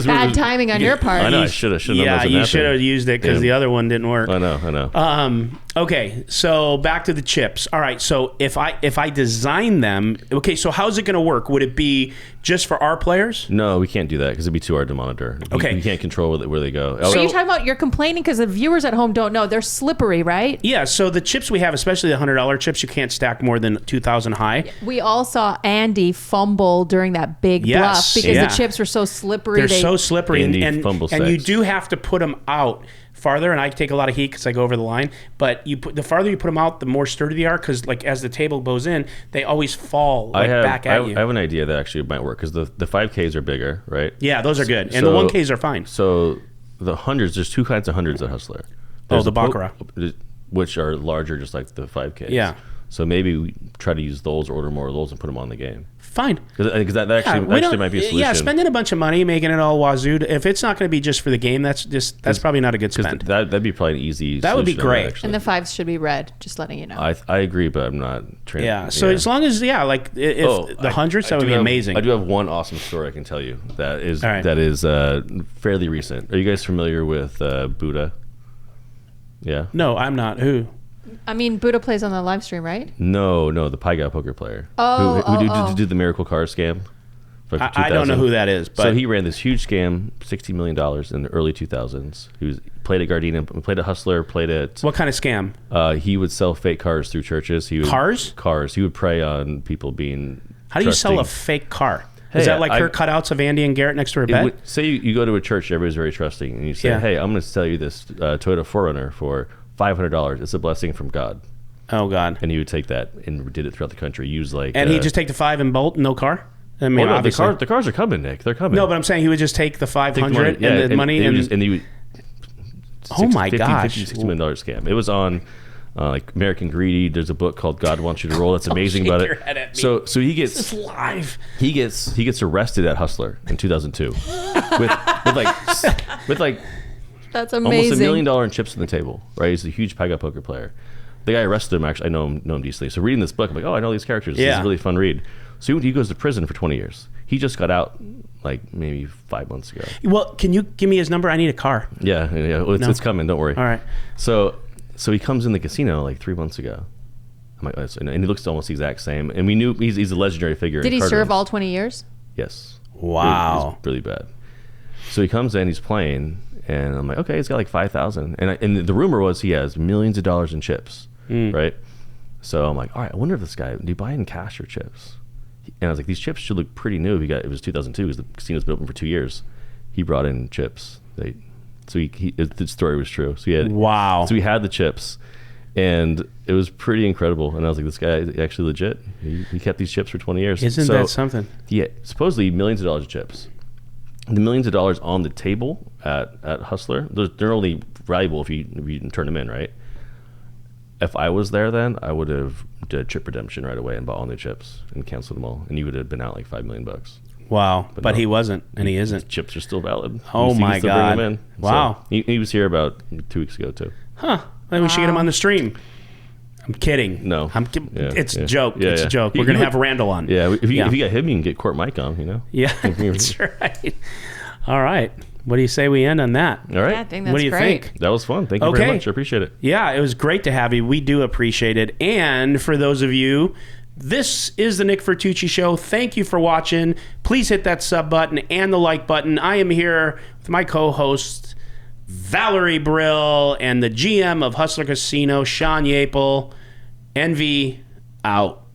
bad timing on your part. I know. I should have. Yeah, you should have used it because the other one didn't work. I know. Okay, so back to the chips. All right, so if I design them, okay, so how's it going to work? Would it be just for our players? No, we can't do that because it'd be too hard to monitor. Okay, we can't control where they go. So you're talking about you're complaining because the viewers at home don't know they're slippery, right? Yeah. So the chips we have, especially the $100 chips, you can't stack more than 2,000 high. We all saw Andy fumble during that big bluff because the chips were so slippery. They're so slippery, and you sex. do have to put them out farther, and I take a lot of heat because I go over the line. But the farther you put them out, the more sturdy they are because, like, as the table goes in, they always fall back at you. I have an idea that actually might work because the 5Ks are bigger, right? Yeah, those are good, and the 1Ks are fine. So the hundreds, there's 2 kinds of hundreds at Hustler. There's the Baccarat, which are larger, just like the 5Ks. Yeah. So maybe we try to use those, or order more of those, and put them on the game. Fine. Because that actually might be a solution. Yeah, spending a bunch of money making it all wazoo. If it's not going to be just for the game, that's probably not a good spend. That'd be probably an easy. That would be great. And the 5s should be red. Just letting you know. I agree, but I'm not trained. Yeah. So as long as if the hundreds, that would be amazing. I do have one awesome story I can tell you that is fairly recent. Are you guys familiar with Buddha? Yeah. No, I'm not. Who? I mean, Buddha plays on the live stream, right? No, the Pai Gow poker player. Who did the Miracle Car scam? I don't know who that is. But so he ran this huge scam, $60 million in the early 2000s. He played at Gardena, played at Hustler, played at... What kind of scam? He would sell fake cars through churches. Cars? Cars. He would prey on people being How do you sell a fake car? Is that like her cutouts of Andy and Garrett next to her bed? Say you go to a church, everybody's very trusting, and you say, hey, I'm going to sell you this Toyota 4Runner for $500. It's a blessing from God. Oh God! And he would take that and did it throughout the country. And he'd just take the 5 and bolt, no car. I mean, obviously the cars are coming, Nick. They're coming. No, but I'm saying he would just take the 500 and the money and he would. Oh my gosh! $60 million scam. It was on like American Greedy. There's a book called God Wants You to Roll. That's amazing about it. So he gets this is live. He gets arrested at Hustler in 2002 with like. That's amazing. Almost $1 million in chips on the table, right? He's a huge Pai Gow poker player. The guy arrested him, actually, I know him decently. So reading this book, I'm like, I know these characters. This is a really fun read. So he goes to prison for 20 years. He just got out like maybe 5 months ago. Well, can you give me his number? I need a car. Yeah. Well, it's coming. Don't worry. All right. So he comes in the casino like 3 months ago. I'm like, and he looks almost the exact same. And we knew he's a legendary figure. Did he serve all 20 years? Yes. Wow. It was really bad. So he comes in, he's playing. And I'm like, okay, he's got like 5,000. And the rumor was he has millions of dollars in chips, right? So I'm like, all right, I wonder if this guy, do you buy in cash or chips? And I was like, these chips should look pretty new. It was 2002 because the casino's been open for 2 years. He brought in chips. The story was true. So So he had the chips, and it was pretty incredible. And I was like, this guy is actually legit. He kept these chips for 20 years. Isn't that something? Yeah, supposedly millions of dollars of chips. The millions of dollars on the table at Hustler, they're only valuable if you turn them in, right? If I was there then, I would have did chip redemption right away and bought all new chips and canceled them all, and you would have been out like $5 million. Wow, but he wasn't, and he isn't. His chips are still valid. Oh my God! Bring them in. Wow, so he was here about 2 weeks ago too. Huh? Maybe we should get him on the stream. I'm kidding. No, it's a joke. It's a joke. We're gonna have Randall on. Yeah, if you get him, you can get Court Mike on. You know. Yeah, that's right. All right. What do you say we end on that? All right. Yeah, I think that's what do you great. think? That was fun. Thank you very much. I appreciate it. Yeah, it was great to have you. We do appreciate it. And for those of you, this is the Nick Vertucci Show. Thank you for watching. Please hit that sub button and the like button. I am here with my co-host, Valerie Brill, and the GM of Hustler Casino, Shaun Yaple. Envy out.